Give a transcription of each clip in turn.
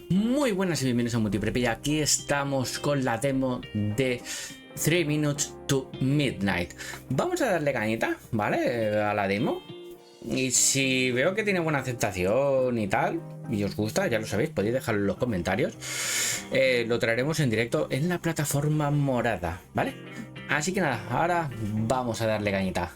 Muy buenas y bienvenidos a Multiprep. Y aquí estamos con la demo de 3 Minutes to Midnight. Vamos a darle cañita, ¿vale? A la demo. Y si veo que tiene buena aceptación y tal, y os gusta, ya lo sabéis, podéis dejarlo en los comentarios. Lo traeremos en directo en la plataforma morada, ¿vale? Así que nada, ahora vamos a darle cañita.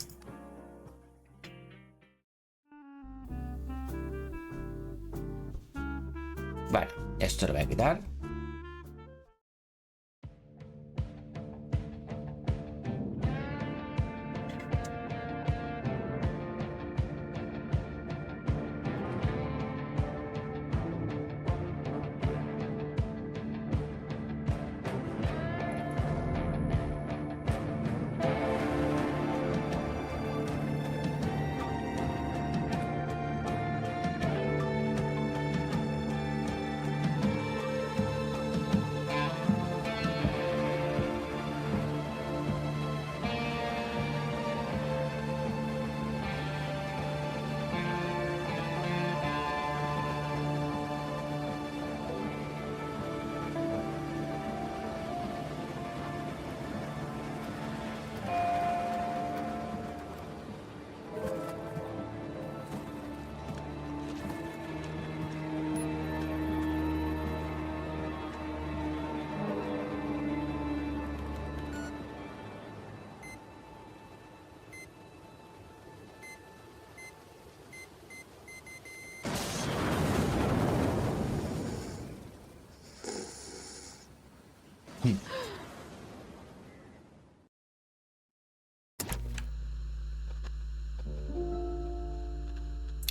Vale, esto lo voy a quitar.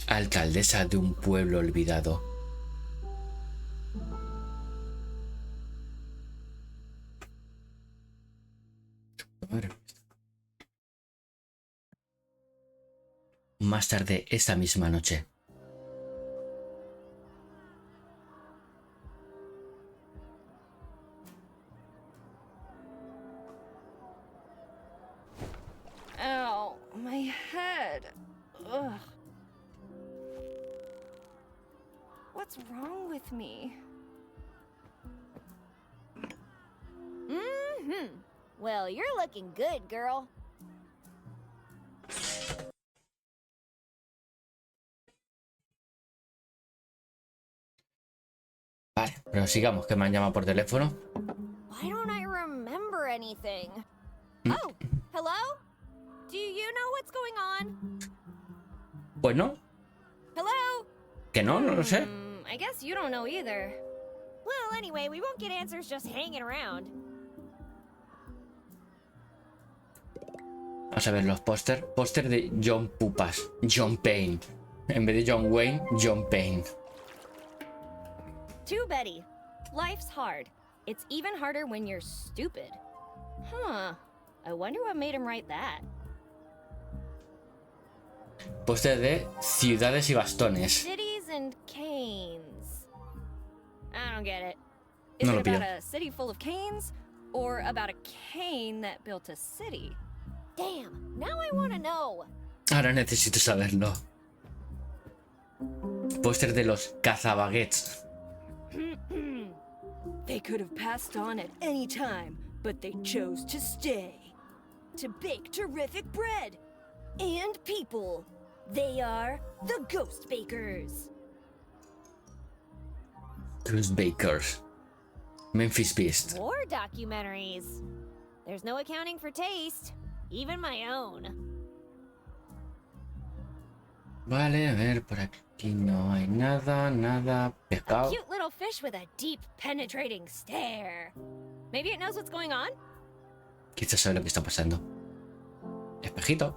Alcaldesa de un pueblo olvidado. Más tarde esa misma noche. Ow, my head. Ugh. What's wrong with me? Well, you're looking good, girl. Vale, pero sigamos, que me han llamado por teléfono. Why don't I remember anything? Oh, hello? Do you know what's going on? Pues no, Hello? que no lo sé. I guess you don't know either. Well, anyway, we won't get answers just hanging around. Vamos a ver los póster. Póster de John Pupas. John Payne. En vez de John Wayne, John Payne. To Betty, life's hard. It's even harder when you're stupid. Huh. I wonder what made him write that. Póster de ciudades y bastones. Cities and canes. I don't get it. Is No it lo pillo. about a city full of canes? Or about a cane that built a city? Damn, now I want to know. Ahora necesito saberlo. Póster de los cazabaguettes. They could have passed on at any time, but they chose to stay. To bake terrific bread. And people. They are the Ghost Bakers. Cruz Bakers. Memphis Beast. War documentaries. There's no accounting for taste. Even my own. Vale, a ver, por aquí no hay nada, nada. Pescado. Cute little fish with a deep, penetrating stare. Maybe it knows what's going on? Quizás sabe lo que está pasando. Espejito.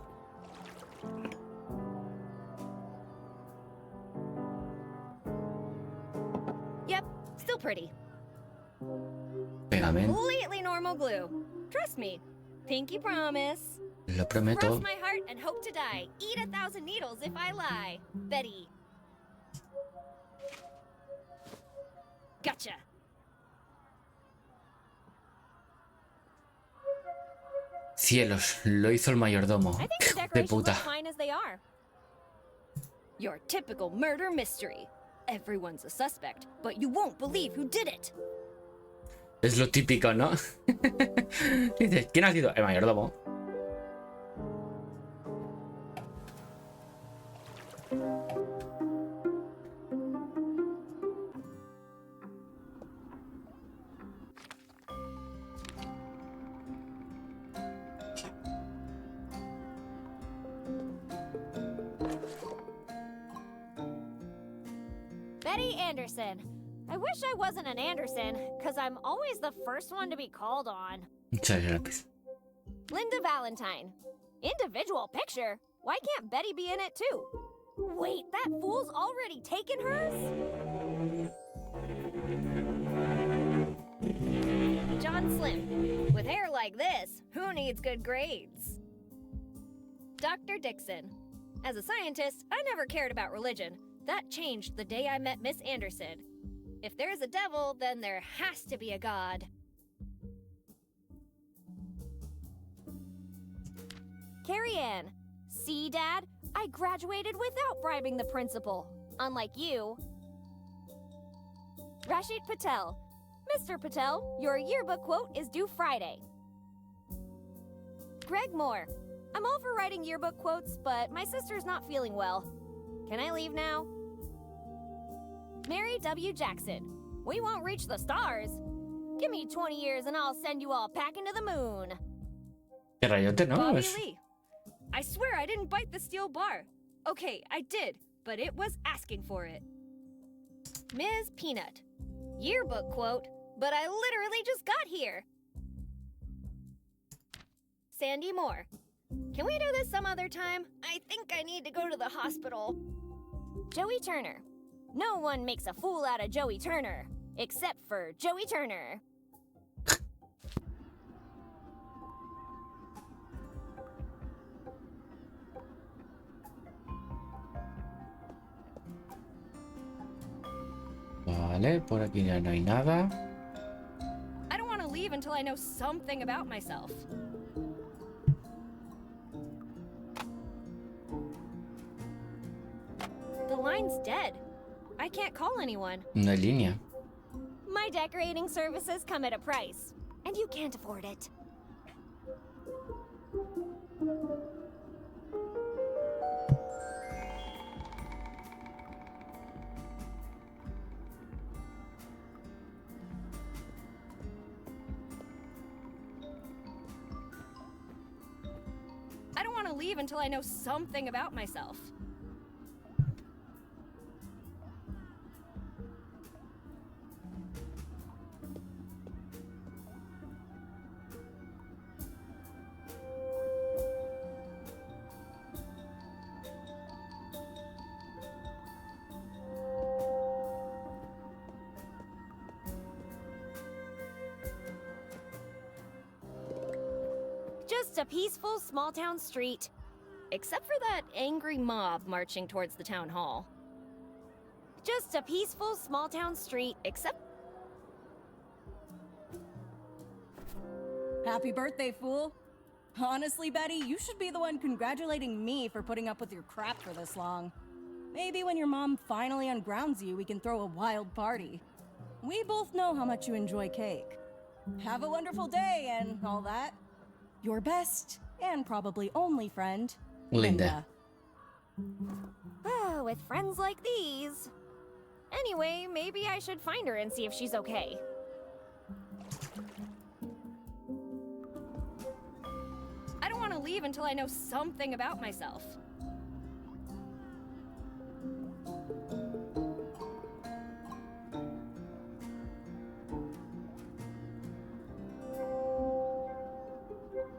Yep, still pretty. Pegamento. Completely normal glue. Trust me. Pinky promise. Lo prometo. Cross my heart and hope to die. Eat 1,000 needles if I lie. Betty. Gotcha. Cielos, lo hizo el mayordomo. I think the De decorations puta. look fine as they are. Your typical murder mystery. Everyone's a suspect, but you won't believe who did it. Es lo típico, ¿no? Dices, ¿quién ha sido? El mayordomo. Betty Anderson. I wish I wasn't an Anderson, because I'm always the first one to be called on. Muchas gracias. Linda Valentine. Individual picture? Why can't Betty be in it too? Wait, that fool's already taken hers? John Slim. With hair like this, who needs good grades? Dr. Dixon. As a scientist, I never cared about religion. That changed the day I met Miss Anderson. If there's a devil, then there has to be a god. Carrie Ann. See, Dad? I graduated without bribing the principal. Unlike you. Rashid Patel. Mr. Patel, your yearbook quote is due Friday. Greg Moore. I'm all for writing yearbook quotes, but my sister's not feeling well. Can I leave now? Mary W. Jackson. We won't reach the stars. Give me 20 years and I'll send you all packing to the moon. Qué rayote, ¿no? Bobby Es- Lee. I swear I didn't bite the steel bar. Okay, I did, but it was asking for it. Ms. Peanut. Yearbook quote, but I literally just got here. Sandy Moore. Can we do this some other time? I think I need to go to the hospital. Joey Turner. No one makes a fool out of Joey Turner, except for Joey Turner. Vale, por aquí ya no hay nada. I don't want to leave until I know something about myself. The line's dead. I can't call anyone. No hay línea. My decorating services come at a price, and you can't afford it. I don't want to leave until I know something about myself. Just a peaceful small-town street. Except for that angry mob marching towards the town hall. Just a peaceful small-town street, except... Happy birthday, fool. Honestly, Betty, you should be the one congratulating me for putting up with your crap for this long. Maybe when your mom finally ungrounds you, we can throw a wild party. We both know how much you enjoy cake. Have a wonderful day and all that. Your best and probably only friend, Linda. with friends like these. Anyway, maybe I should find her and see if she's okay. I don't want to leave until I know something about myself.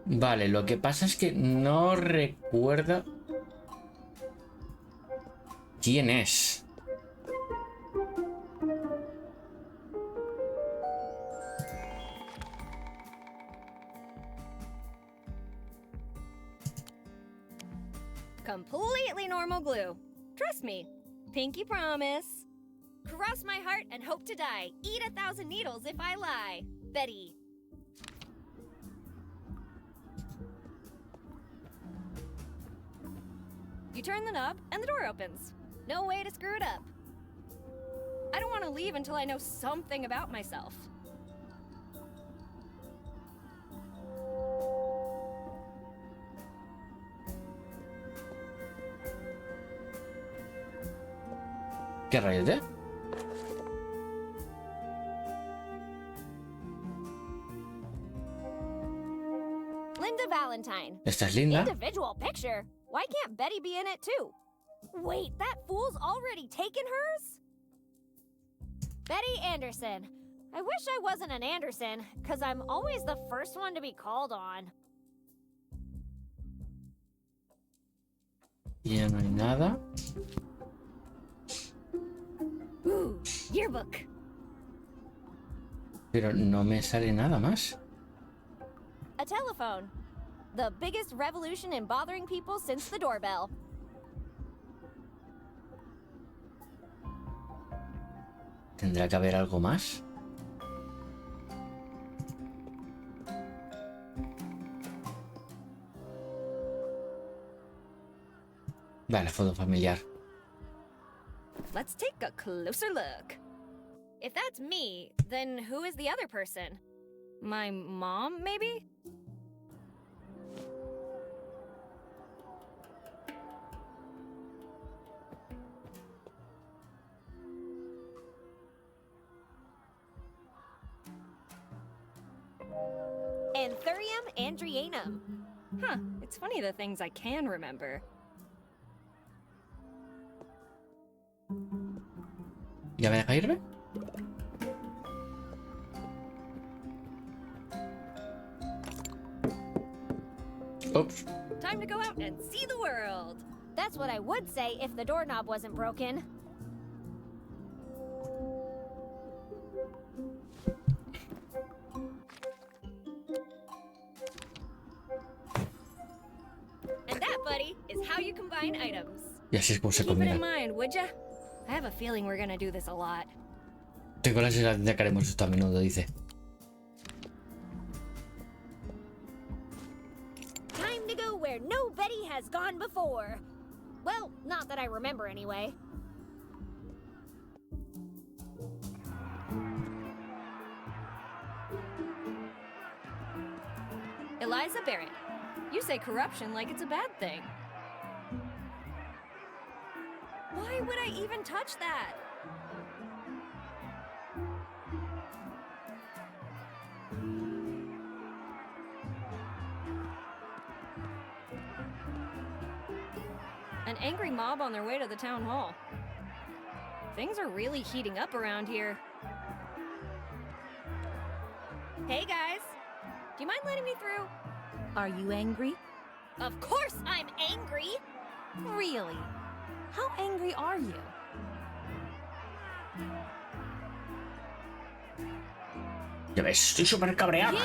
Vale, lo que pasa es que no recuerdo quién es. Completely normal glue. Trust me. Pinky promise. Cross my heart and hope to die. Eat 1,000 needles if I lie. Betty. You turn the knob and the door opens. No way to screw it up. I don't want to leave until I know something about myself. ¿Qué rayos, eh? Linda Valentine. Esta es linda. Individual picture? Why can't Betty be in it too? Wait, that fool's already taken hers? Betty Anderson. I wish I wasn't an Anderson, because I'm always the first one to be called on. Ya no hay nada. Ooh, yearbook. Pero no me sale nada más. A telephone. The biggest revolution in bothering people since the doorbell. ¿Tendrá que haber algo más? Vale, foto familiar. Let's take a closer look. If that's me, then who is the other person? My mom, maybe? Anthurium andrianum. Huh, it's funny the things I can remember. ¿Ya me deja irme? Oops. Time to go out and see the world. That's what I would say if the doorknob wasn't broken. And that, buddy, is how you combine items. Y así es como se Keep it in combina. mind, would ya? I have a feeling we're gonna do this a lot. Tengo la sensación de que haremos esto a menudo, dice. Time to go where no Betty has gone before. Well, not that I remember anyway. Eliza Barrett. You say corruption like it's a bad thing. Why would I even touch that? An angry mob on their way to the town hall. Things are really heating up around here. Hey guys, do you mind letting me through? Are you angry? Of course I'm angry! Really? How angry are you? Ya ves, estoy súper cabreada. Yeah,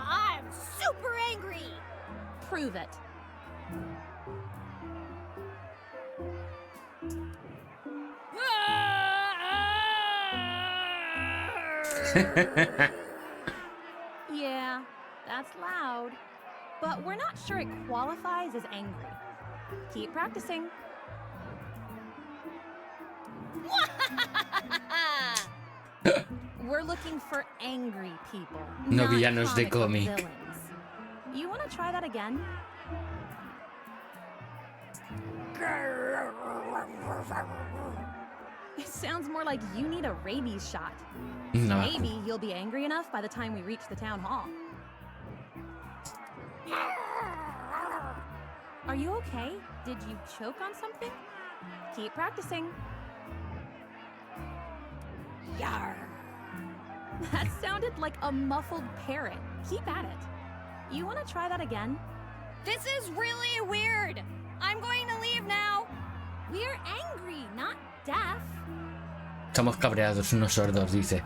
I'm super angry! Prove it. Yeah, that's loud. But we're not sure it qualifies as angry. Keep practicing. We're looking for angry people. No not villanos de comic cómic. book villains. You want to try that again? It sounds more like you need a rabies shot. No. Maybe you'll be angry enough by the time we reach the town hall. Are you okay? Did you choke on something? Keep practicing. Yarr. That sounded like a muffled parrot. Keep at it. You want to try that again? This is really weird! I'm going to leave now! We're angry, not deaf. Estamos cabreados, unos sordos, dice.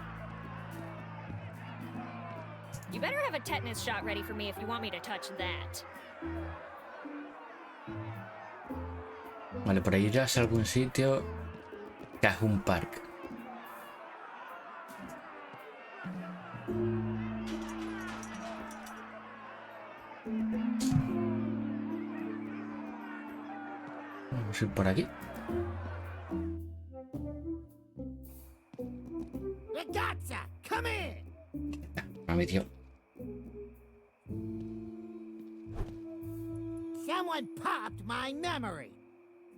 You better have a tetanus shot ready for me if you want me to touch that. Vale, por ahí irás a algún sitio. Cajun Park. Vamos a ir por aquí. Ragazza, come in! Me metió. Someone popped my memory.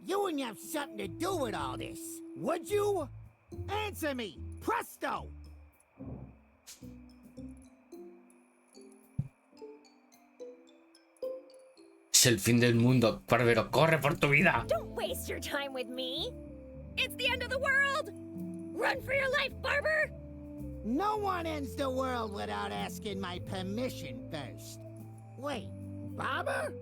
You wouldn't have something to do with all this, would you? Answer me, presto! Es el fin del mundo, Barbero. Corre por tu vida. Don't waste your time with me. It's the end of the world. Run for your life, Barber. No one ends the world without asking my permission first. Wait, Barber?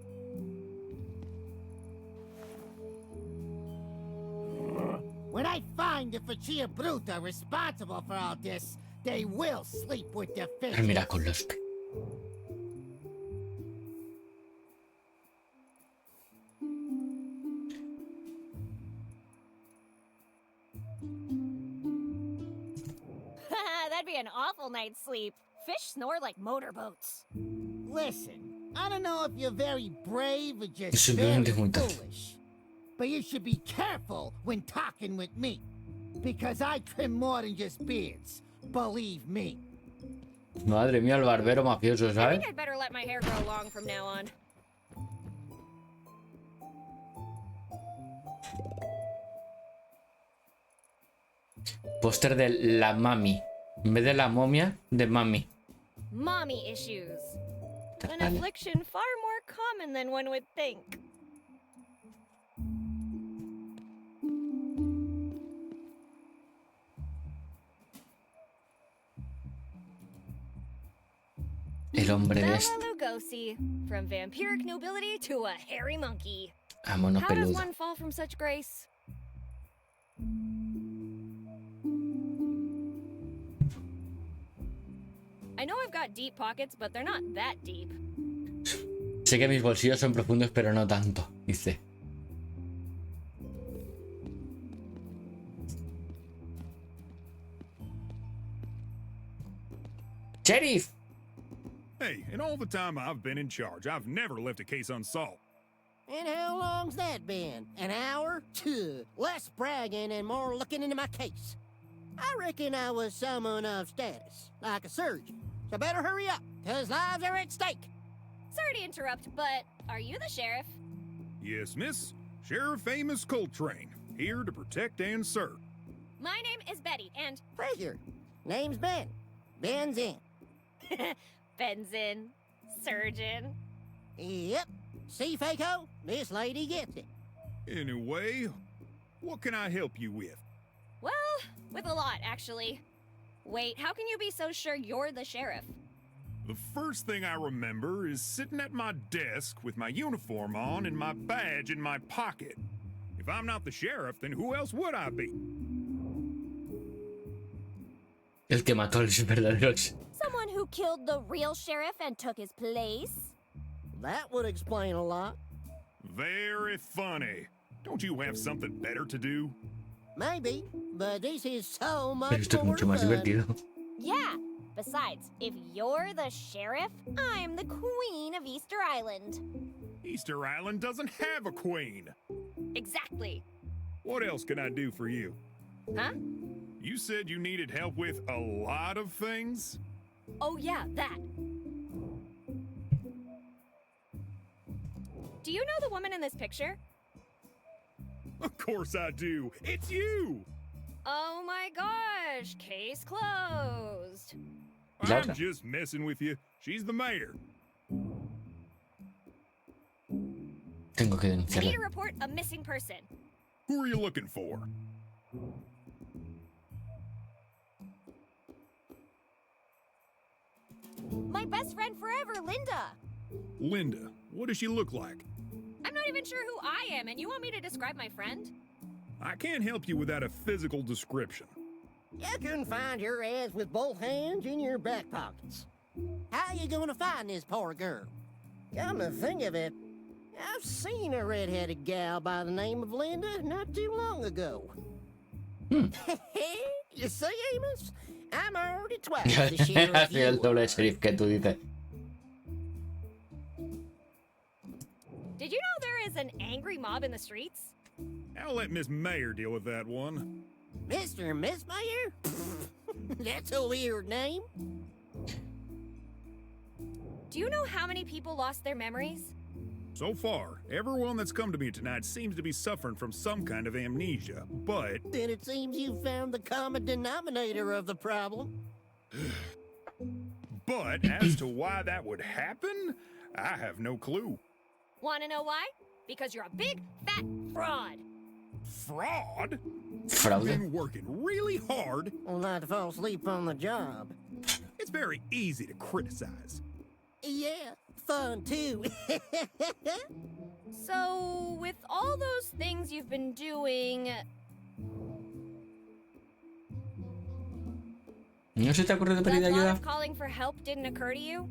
When I find the Faccia Bruta responsible for all this, they will sleep with the fish. Mira con los pies. That'd be an awful night's sleep. Fish snore like motorboats. Listen, I don't know if you're very brave or just Simplemente very muy tonto. foolish, but you should be careful when talking with me, because I trim more than just beards. Believe me. Madre mía, el barbero mafioso, I ¿sabes? think I'd better let my hair grow long from now on. Póster de la mami. En vez de la momia, de mami. Mommy issues. An Vale. affliction far more common than one would think. El hombre de Bela este. Lugosi, from vampiric nobility to a hairy monkey. Ah, mono How does peludo. one fall from such grace? I know I've got deep pockets, but they're not that deep. Sé que mis bolsillos son profundos, pero no tanto, dice. Sheriff! Hey, in all the time I've been in charge, I've never left a case unsolved. And how long's that been? An hour? Tuh, less bragging and more looking into my case. I reckon I was someone of status, like a surgeon. So better hurry up, 'cause lives are at stake. Sorry to interrupt, but are you the sheriff? Yes, miss. Sheriff Amos Coltrane, here to protect and serve. My name is Betty, and Frazier, name's Ben. Ben's in. Benzin, surgeon. Yep. See, Faco? This lady gets it. Anyway, what can I help you with? Well, with a lot, actually. Wait, how can you be so sure you're the sheriff? The first thing I remember is sitting at my desk with my uniform on and my badge in my pocket. If I'm not the sheriff, then who else would I be? El que mató a los verdaderos. Someone who killed the real sheriff and took his place? That would explain a lot. Very funny. Don't you have something better to do? Maybe, but this is so Pero much esto es more mucho más fun. divertido. Yeah. Besides, if you're the sheriff, I'm the queen of Easter Island. Easter Island doesn't have a queen. Exactly. What else can I do for you? Huh? You said you needed help with a lot of things? Oh, yeah, that. Do you know the woman in this picture? Of course I do. It's you! Oh my gosh, case closed. La I'm otra. just messing with you. She's the mayor. Tengo que I need denunciarlo. to report a missing person. Who are you looking for? My best friend forever, Linda. Linda. What does she look like? I'm not even sure who I am, and you want me to describe my friend? I can't help you without a physical description. You can find your ass with both hands in your back pockets. How you gonna find this poor girl? Come to think of it, I've seen a red-headed gal by the name of Linda not too long ago. You see, Amos? I'm already twice the sheriff Soy el you doble are. de sheriff que tú dices. Did you know there is an angry mob in the streets? I'll let Miss Mayor deal with that one. Mr. and Miss Mayor? That's a weird name. Do you know how many people lost their memories? So far, everyone that's come to me tonight seems to be suffering from some kind of amnesia, but Then it seems you found the common denominator of the problem. as to why that would happen, I have no clue. Wanna know why? Because you're a big, fat fraud. Fraud? I've Fraude. been working really hard. Well, not to fall asleep on the job. It's very easy to criticize. Yeah, fun too. So, with all those things you've been doing, ¿No se te ocurre de the pedir thought ayuda? of calling for help didn't occur to you?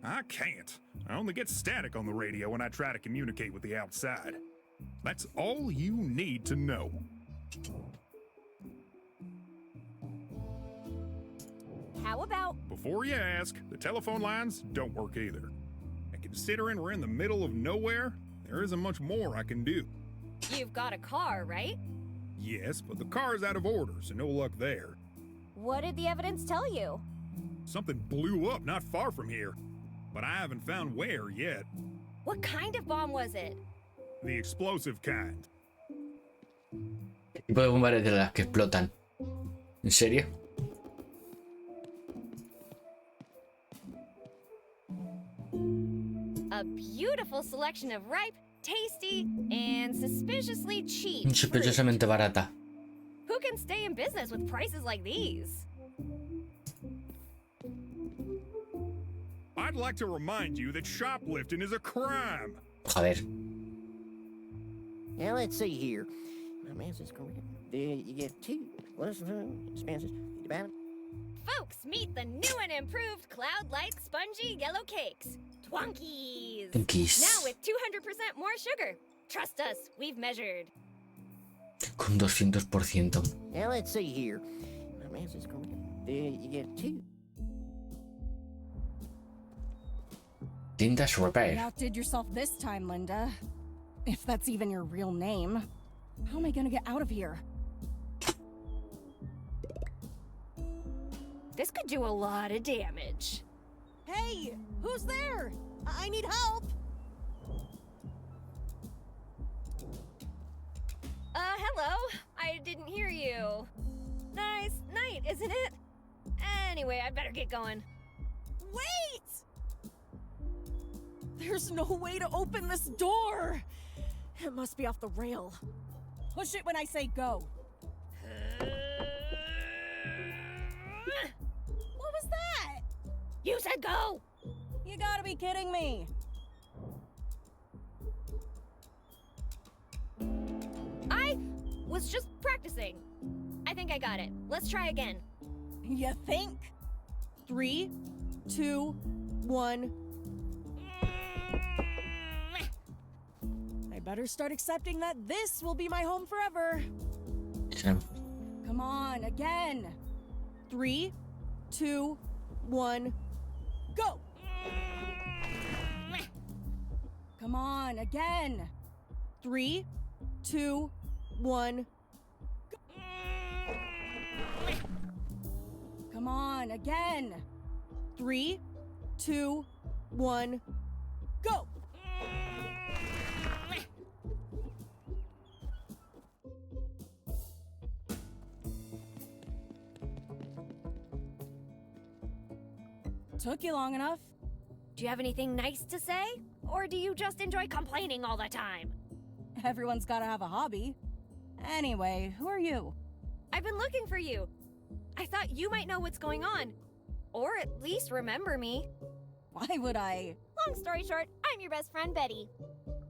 I can't. I only get static on the radio when I try to communicate with the outside. That's all you need to know. How about Before you ask, the telephone lines don't work either. And considering we're in the middle of nowhere, there isn't much more I can do. you've got a car, right? Yes, but the car's out of order, so no luck there. What did the evidence tell you? Something blew up not far from here, but I haven't found where yet. What kind of bomb was it? The explosive kind. ¿Qué tipo de bombas de las que explotan? ¿En serio? A beautiful selection of ripe, tasty, and suspiciously cheap fruit. Sospechosamente barata. Who can stay in business with prices like these? I'd like to remind you that shoplifting is a crime. Joder. Now let's see here. My man's is correct. You get two plus expenses. Folks, meet the new and improved Cloud Light Spongy Yellow Cakes. Twonkies! Twonkies. Now with 200% more sugar. Trust us, we've measured. Con 200%. Now let's see here. My man's is correct. You get two. Tintas You Repair. outdid yourself this time, Linda. If that's even your real name. How am I gonna get out of here? This could do a lot of damage. Hey! Who's there? I need help! Hello? I didn't hear you. Nice night, isn't it? Anyway, I better get going. Wait! There's no way to open this door! It must be off the rail. Push it when I say go. What was that? You said go! You gotta be kidding me. I was just practicing. I think I got it. Let's try again. You think? 3, 2, 1. I better start accepting that this will be my home forever. Come on, again. 3, 2, 1, go! Come on, again. 3, 2, 1, go! Come on, again. 3, 2, 1, go! Took you long enough. Do you have anything nice to say? Or do you just enjoy complaining all the time? Everyone's gotta have a hobby. Anyway, who are you? I've been looking for you. I thought you might know what's going on. Or at least remember me. Why would I? Long story short, I'm your best friend, Betty.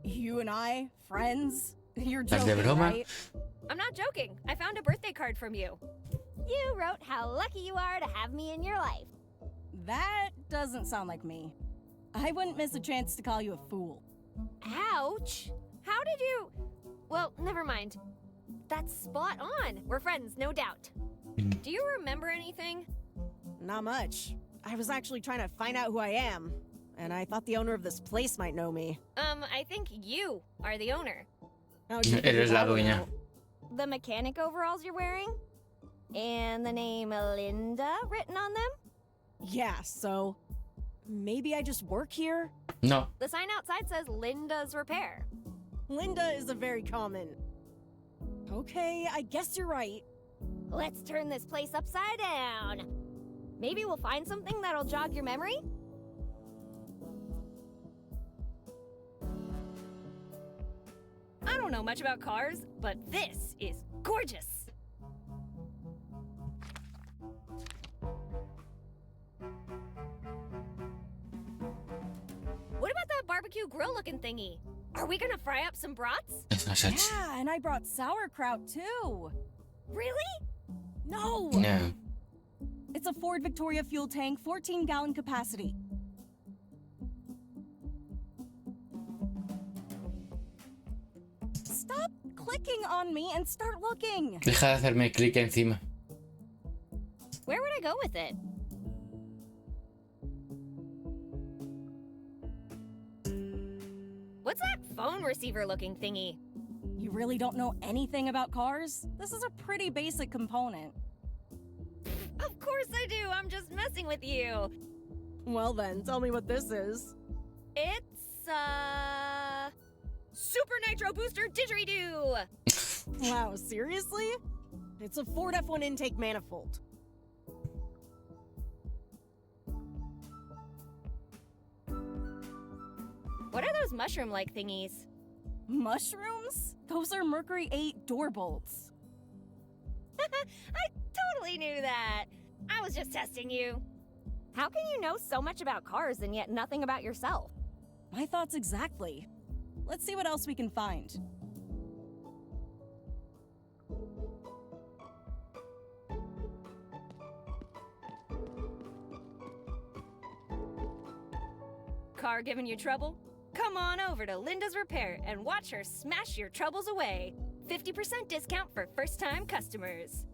You and I? Friends? You're ¿Estás de joking, broma? right? I'm not joking. I found a birthday card from you. You wrote how lucky you are to have me in your life. That doesn't sound like me. I wouldn't miss a chance to call you a fool. Ouch! How did you... Well, never mind. That's spot on. We're friends, no doubt. Do you remember anything? Not much. I was actually trying to find out who I am, and I thought the owner of this place might know me. I think you are the owner. How'd you Eres la figure that dueña. out? The mechanic overalls you're wearing? And the name Linda written on them? Yeah, so maybe I just work here? No. The sign outside says Linda's Repair. Linda is a very common. Okay, I guess you're right. Let's turn this place upside down. Maybe we'll find something that'll jog your memory? I don't know much about cars, but this is gorgeous. What about that barbecue grill looking thingy? Are we gonna fry up some brats? Es no such. Yeah, and I brought sauerkraut too. Really? No! No. It's a Ford Victoria fuel tank, 14-gallon capacity. Stop clicking on me and start looking. Deja de hacerme clic encima. Where would I go with it? What's that phone receiver looking thingy? You really don't know anything about cars? This is a pretty basic component. Of course I do, I'm just messing with you. Well then, tell me what this is. It's, Super Nitro Booster Didgeridoo! Wow, seriously? It's a Ford F1 intake manifold. What are those mushroom-like thingies? Mushrooms? Those are Mercury 8 door bolts. I totally knew that. I was just testing you. How can you know so much about cars and yet nothing about yourself? My thoughts exactly. Let's see what else we can find. Car giving you trouble? Come on over to Linda's Repair and watch her smash your troubles away. 50% discount for first-time customers.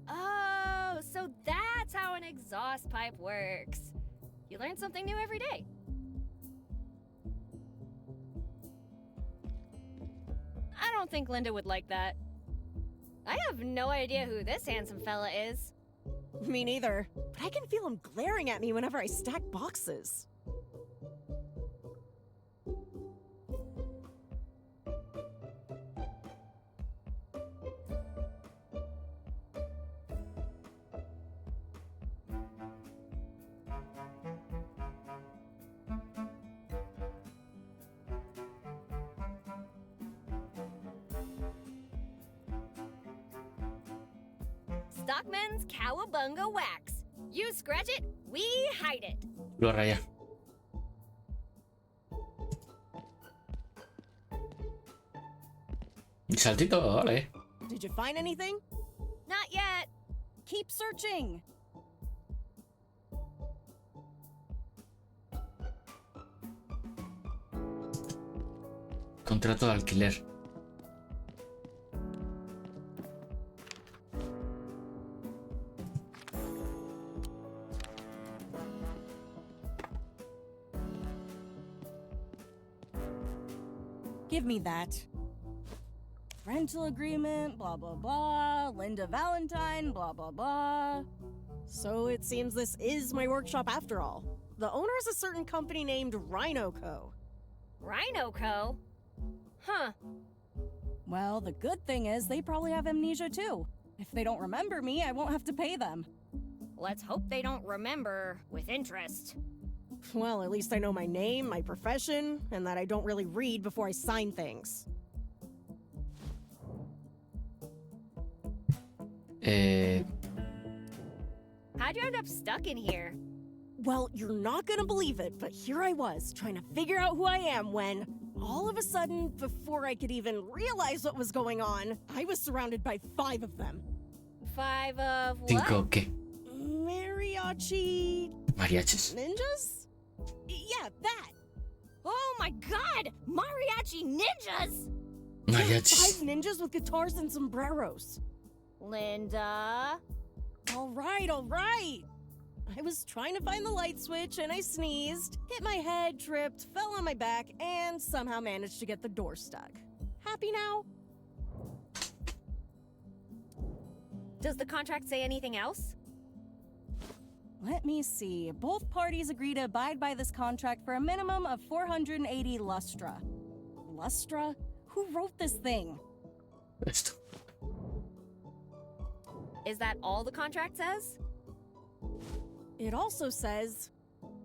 Oh, so that's how an exhaust pipe works. You learn something new every day. I don't think Linda would like that. I have no idea who this handsome fella is. Me neither. But I can feel him glaring at me whenever I stack boxes. Stockman's Cowabunga Wax. You scratch it, we hide it. Lo raya. Un saltito, vale. Did you find anything? Not yet. Keep searching. Contrato de alquiler. Give me that. Rental agreement, blah blah blah. Linda Valentine, blah blah blah. So it seems this is my workshop after all. The owner is a certain company named Rhino Co. Rhino Co. Huh. Well, the good thing is they probably have amnesia too. If they don't remember me, I won't have to pay them. Let's hope they don't remember with interest. Well, at least I know my name, my profession, and that I don't really read before I sign things. How'd you end up stuck in here? Well, you're not gonna believe it, but here I was, trying to figure out who I am when, all of a sudden, before I could even realize what was going on, I was surrounded by 5 of them. 5 of what? Cinco, ¿qué? Mariachi... Mariachis. ninjas? Yeah, that! Oh my god! Mariachi ninjas! Mariachis. 5 ninjas with guitars and sombreros. Linda? All right, all right! I was trying to find the light switch and I sneezed, hit my head, tripped, fell on my back, and somehow managed to get the door stuck. Happy now? Does the contract say anything else? Let me see. Both parties agree to abide by this contract for a minimum of 480 lustra. Lustra? Who wrote this thing? Esto. Is that all the contract says? It also says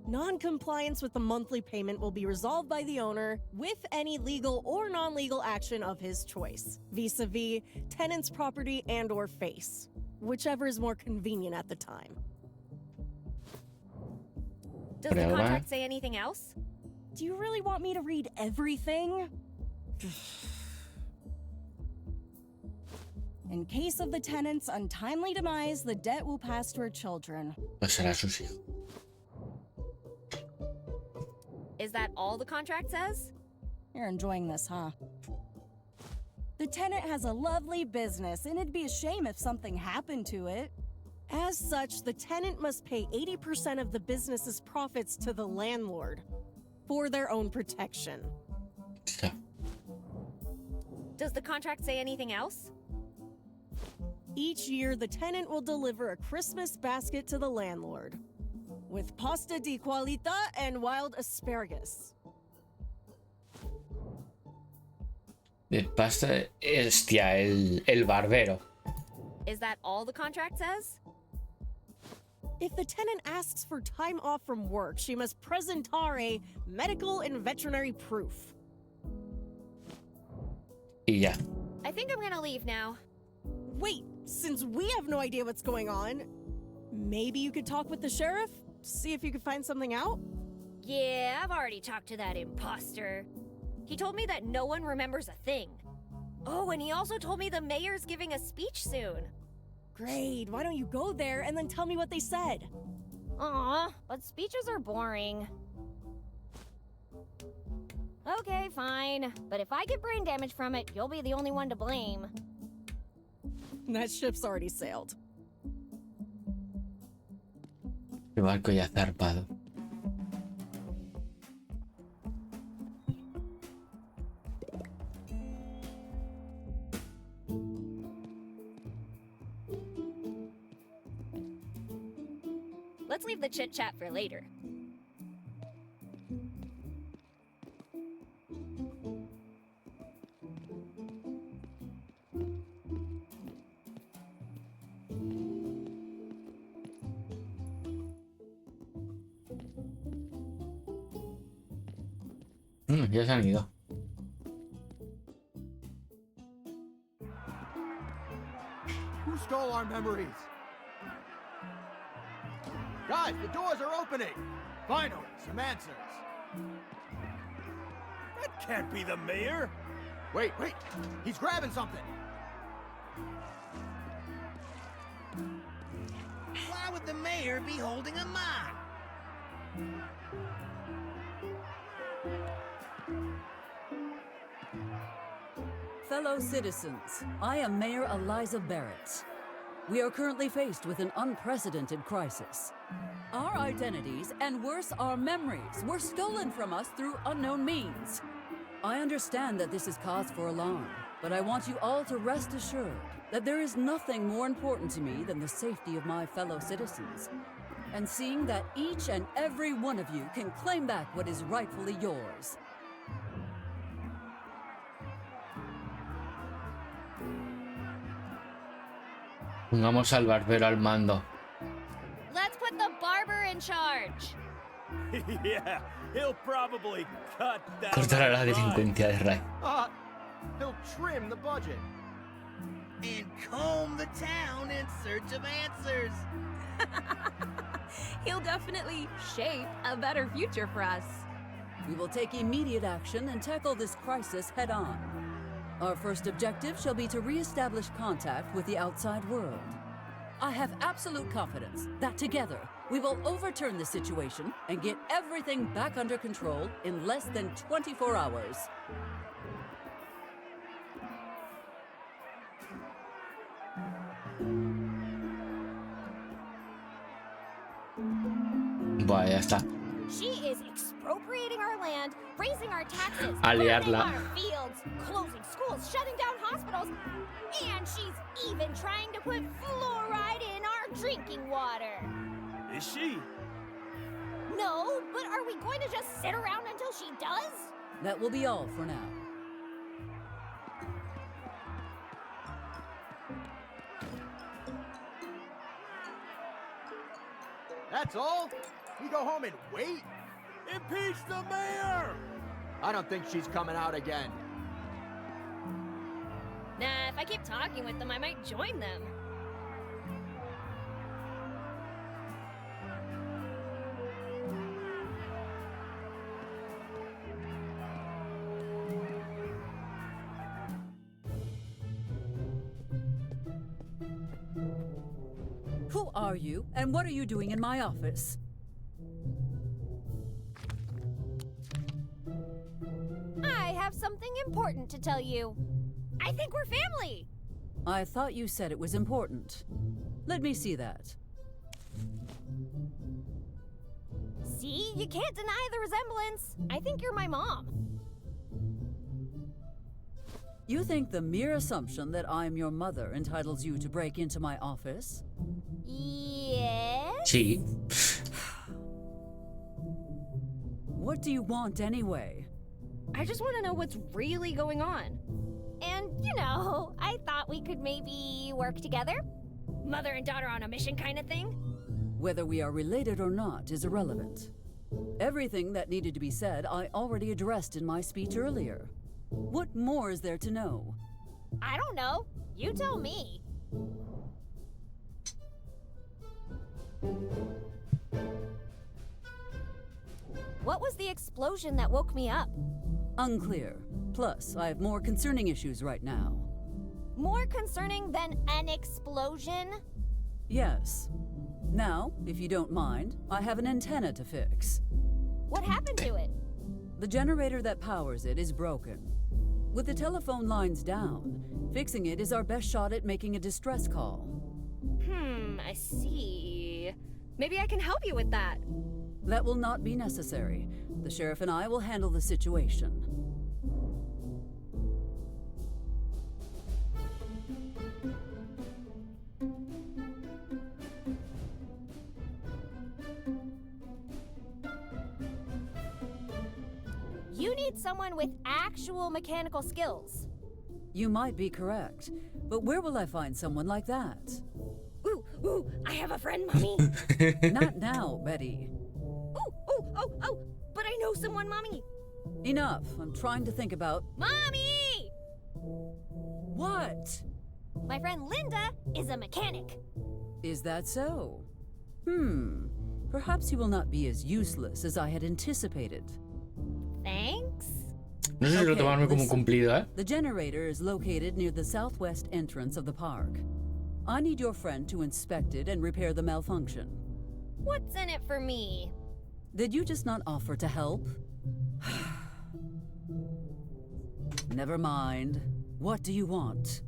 non-compliance with the monthly payment will be resolved by the owner with any legal or non-legal action of his choice, vis-a-vis tenant's property and/or face, whichever is more convenient at the time. Does the Prueba. contract say anything else? Do you really want me to read everything? In case of the tenant's untimely demise, the debt will pass to her children. Pues será sus hijos. Is that all the contract says? You're enjoying this, huh? The tenant has a lovely business, and it'd be a shame if something happened to it. As such, the tenant must pay 80% of the business's profits to the landlord for their own protection. Está. Does the contract say anything else? Each year, the tenant will deliver a Christmas basket to the landlord with pasta di qualità and wild asparagus. El pasta. Hostia, el barbero. Is that all the contract says? If the tenant asks for time off from work, she must presentare medical and veterinary proof. Y ya. I think I'm gonna leave now. Wait, since we have no idea what's going on, maybe you could talk with the sheriff? See if you could find something out? Yeah, I've already talked to that imposter. He told me that no one remembers a thing. Oh, and he also told me the mayor's giving a speech soon. Great, why don't you go there and then tell me what they said? Aw, but speeches are boring. Okay, fine. But if I get brain damage from it, you'll be the only one to blame. That ship's already sailed. El barco ya zarpado. Let's leave the chit-chat for later. Ya se han ido. Who stole our memories? Guys, the doors are opening! Finally, some answers. That can't be the mayor! Wait, he's grabbing something! Why would the mayor be holding a mine? Fellow citizens, I am Mayor Eliza Barrett. We are currently faced with an unprecedented crisis. Our identities, and worse, our memories, were stolen from us through unknown means. I understand that this is cause for alarm, but I want you all to rest assured that there is nothing more important to me than the safety of my fellow citizens, and seeing that each and every one of you can claim back what is rightfully yours. Pongamos al barbero al mando. Let's put the barber in charge. Yeah, he'll probably cut that. Cortará la delincuencia de Ray. He'll trim the budget. And comb the town in search of answers. He'll definitely shape a better future for us. We will take immediate action and tackle this crisis head-on. Our first objective shall be to re-establish contact with the outside world. I have absolute confidence that together we will overturn the situation and get everything back under control in less than 24 hours. Buah, ya está. She is expropriating our land, raising our taxes, A burning liarla. our fields, closing schools, shutting down hospitals, and she's even trying to put fluoride in our drinking water. Is she? No, but are we going to just sit around until she does? That will be all for now. That's all? We go home and wait? Impeach the mayor! I don't think she's coming out again. Nah, if I keep talking with them, I might join them. Who are you, and what are you doing in my office? I have something important to tell you. I think we're family. I thought you said it was important. Let me see that. See, you can't deny the resemblance. I think you're my mom. You think the mere assumption that I'm your mother entitles you to break into my office? Yes? Sí. What do you want anyway? I just want to know what's really going on. And, you know, I thought we could maybe work together. Mother and daughter on a mission kind of thing. Whether we are related or not is irrelevant. Everything that needed to be said I already addressed in my speech earlier. What more is there to know? I don't know. You tell me. What was the explosion that woke me up? Unclear. Plus, I have more concerning issues right now. More concerning than an explosion? Yes. Now, if you don't mind, I have an antenna to fix. What happened to it? The generator that powers it is broken. With the telephone lines down, fixing it is our best shot at making a distress call. I see. Maybe I can help you with that. That will not be necessary. The sheriff and I will handle the situation. You need someone with actual mechanical skills. You might be correct, but where will I find someone like that? Ooh, I have a friend, Mommy. Not now, Betty. Oh, but I know someone, Mommy. Enough. I'm trying to think about... Mommy! What? My friend Linda is a mechanic. Is that so? Perhaps you will not be as useless as I had anticipated. Thanks. No sé si lo tomarme como un listen. cumplido, ¿eh? The generator is located near the southwest entrance of the park. I need your friend to inspect it and repair the malfunction. What's in it for me? Did you just not offer to help? Never mind. What do you want?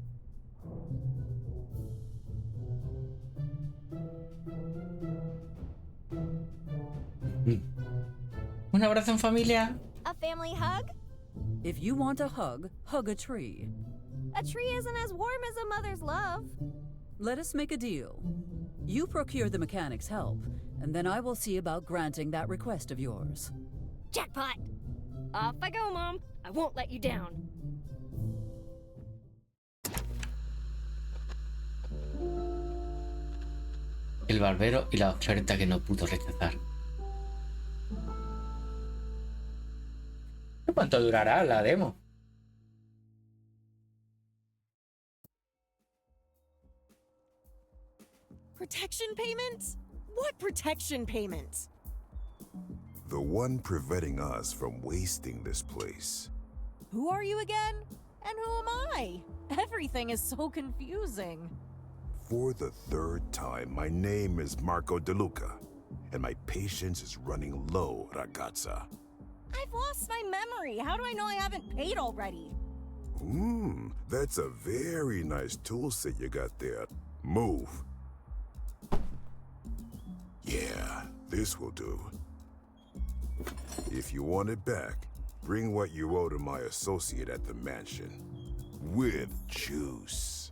¿Un abrazo en familia? A family hug? If you want a hug, hug a tree. A tree isn't as warm as a mother's love. Let us make a deal. You procure the mechanic's help, and then I will see about granting that request of yours. Jackpot! Off I go, Mom. I won't let you down. El barbero y la oferta que no pudo rechazar. ¿Cuánto durará la demo? Protection payment? What protection payment? The one preventing us from wasting this place. Who are you again? And who am I? Everything is so confusing. For the third time, my name is Marco DeLuca, and my patience is running low, ragazza. I've lost my memory. How do I know I haven't paid already? That's a very nice tool set you got there. Move. Yeah, this will do. If you want it back, Bring what you owe to my associate at the mansion. With juice.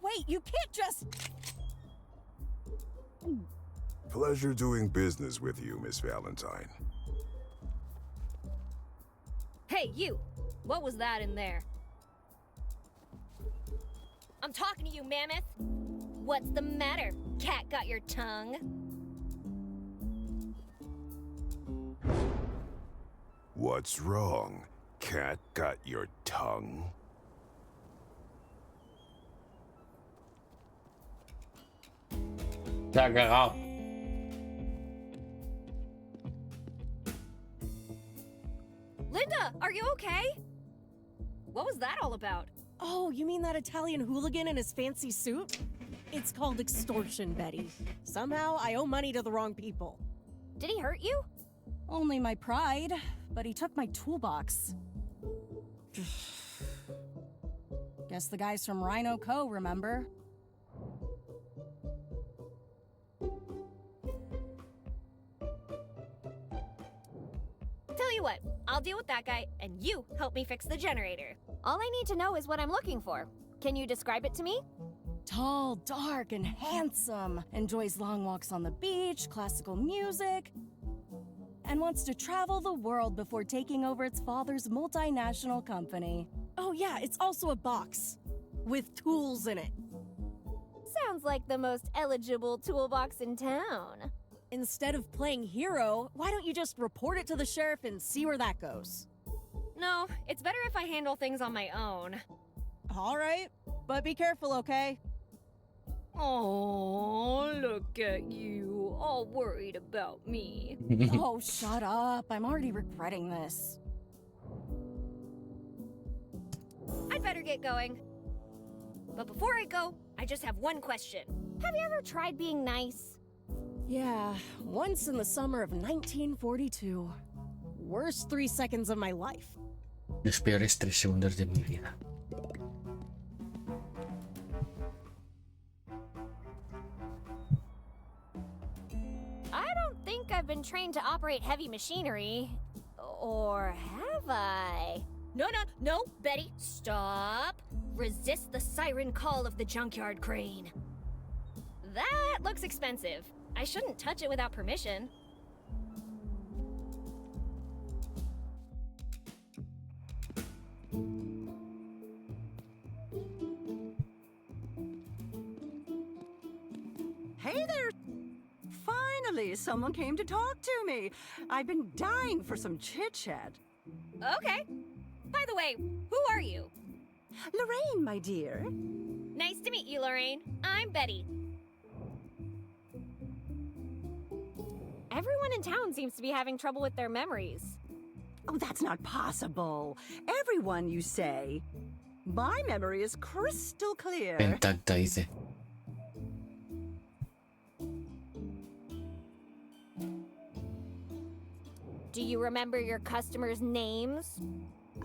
Wait, you can't just... Pleasure doing business with you, Miss Valentine. Hey, you! What was that in there? I'm talking to you, Mammoth! What's the matter? Cat got your tongue? What's wrong? Cat got your tongue? Se ha cagado. Linda, are you okay? What was that all about? Oh, you mean that Italian hooligan in his fancy suit? It's called extortion, Betty. Somehow I owe money to the wrong people. Did he hurt you? Only my pride, but he took my toolbox. Guess the guys from Rhino Co. remember. Tell you what, I'll deal with that guy, and you help me fix the generator. All I need to know is what I'm looking for. Can you describe it to me? Tall, dark, and handsome. Enjoys long walks on the beach, classical music, and wants to travel the world before taking over its father's multinational company. Oh yeah, it's also a box. With tools in it. Sounds like the most eligible toolbox in town. Instead of playing hero, why don't you just report it to the sheriff and see where that goes? No, it's better if I handle things on my own. All right, but be careful, okay? Oh, look at you, all worried about me. Oh, shut up. I'm already regretting this. I'd better get going. But before I go, I just have one question. Have you ever tried being nice? Yeah, once in the summer of 1942. Worst 3 seconds of my life. Los peores 3 segundos de mi vida. I don't think I've been trained to operate heavy machinery. Or have I? No, Betty, stop. Resist the siren call of the junkyard crane. That looks expensive. I shouldn't touch it without permission. Hey there! Finally, someone came to talk to me. I've been dying for some chit-chat. Okay. By the way, who are you? Lorraine, my dear. Nice to meet you, Lorraine. I'm Betty. Everyone in town seems to be having trouble with their memories. Oh, that's not possible. Everyone, you say. My memory is crystal clear. Intacta, dice. Do you remember your customers' names?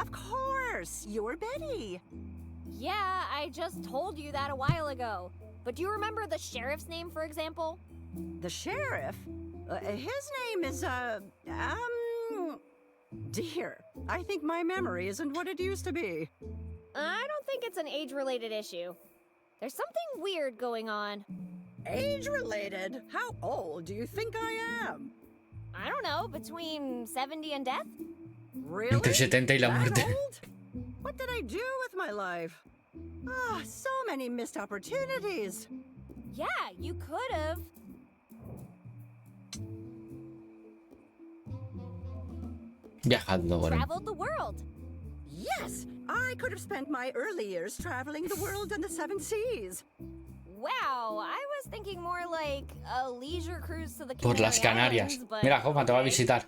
Of course, you're Betty. Yeah, I just told you that a while ago. But do you remember the sheriff's name, for example? The sheriff? His name is, Dear, I think my memory isn't what it used to be. I don't think it's an age-related issue. There's something weird going on. Age-related? How old do you think I am? I don't know, between 70 and death? Really? Entre 70 y la muerte. That old? What did I do with my life? Ah, so many missed opportunities. Yeah, you could have. Viajando, bueno. Traveled the world. Yes, I could have spent my early years traveling the world and the 7 seas. Wow, I was thinking more like a leisure cruise to the Por las Canarias. Islands, but Mira, Hoffman te va a okay. visitar.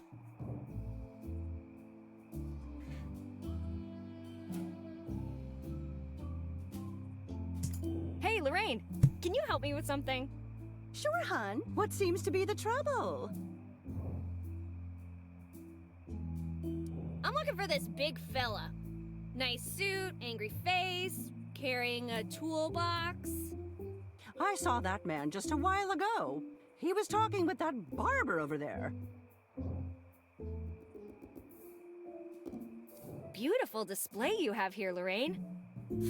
Hey, Lorraine, can you help me with something? Sure, hon. What seems to be the trouble? I'm looking for this big fella. Nice suit, angry face, carrying a toolbox. I saw that man just a while ago. He was talking with that barber over there. beautiful display you have here, Lorraine.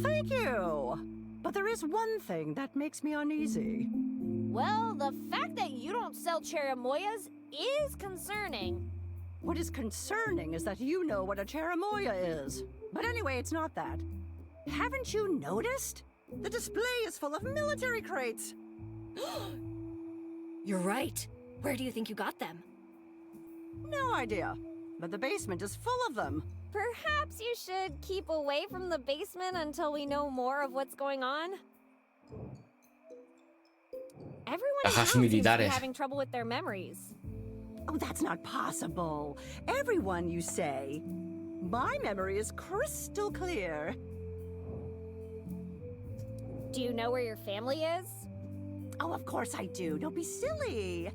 Thank you. But there is one thing that makes me uneasy. Well, the fact that you don't sell cherimoyas is concerning. What is concerning is that you know what a cherimoya is. But anyway, it's not that. Haven't you noticed? The display is full of military crates. You're right. Where do you think you got them? No idea. But the basement is full of them. Perhaps you should keep away from the basement until we know more of what's going on. Everyone in town Cajas seems to be militares. having trouble with their memories. Oh, that's not possible. Everyone, you say. My memory is crystal clear. Do you know where your family is? Oh, of course I do. Don't be silly.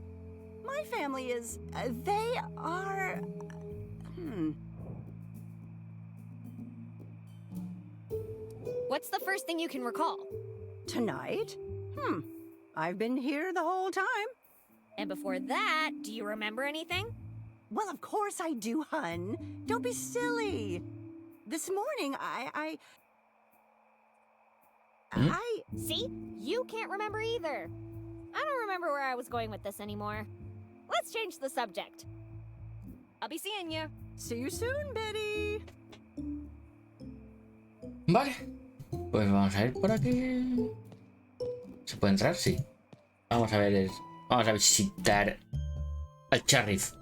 My family is... they are... What's the first thing you can recall? Tonight? I've been here the whole time. And before that, do you remember anything? Well, of course I do, hun. Don't be silly. This morning, I... See? You can't remember either. I don't remember where I was going with this anymore. Let's change the subject. I'll be seeing you. See you soon, Betty. Vale. Pues vamos a ir por aquí. ¿Se puede entrar? Sí. Vamos a ver. Vamos a visitar al sheriff.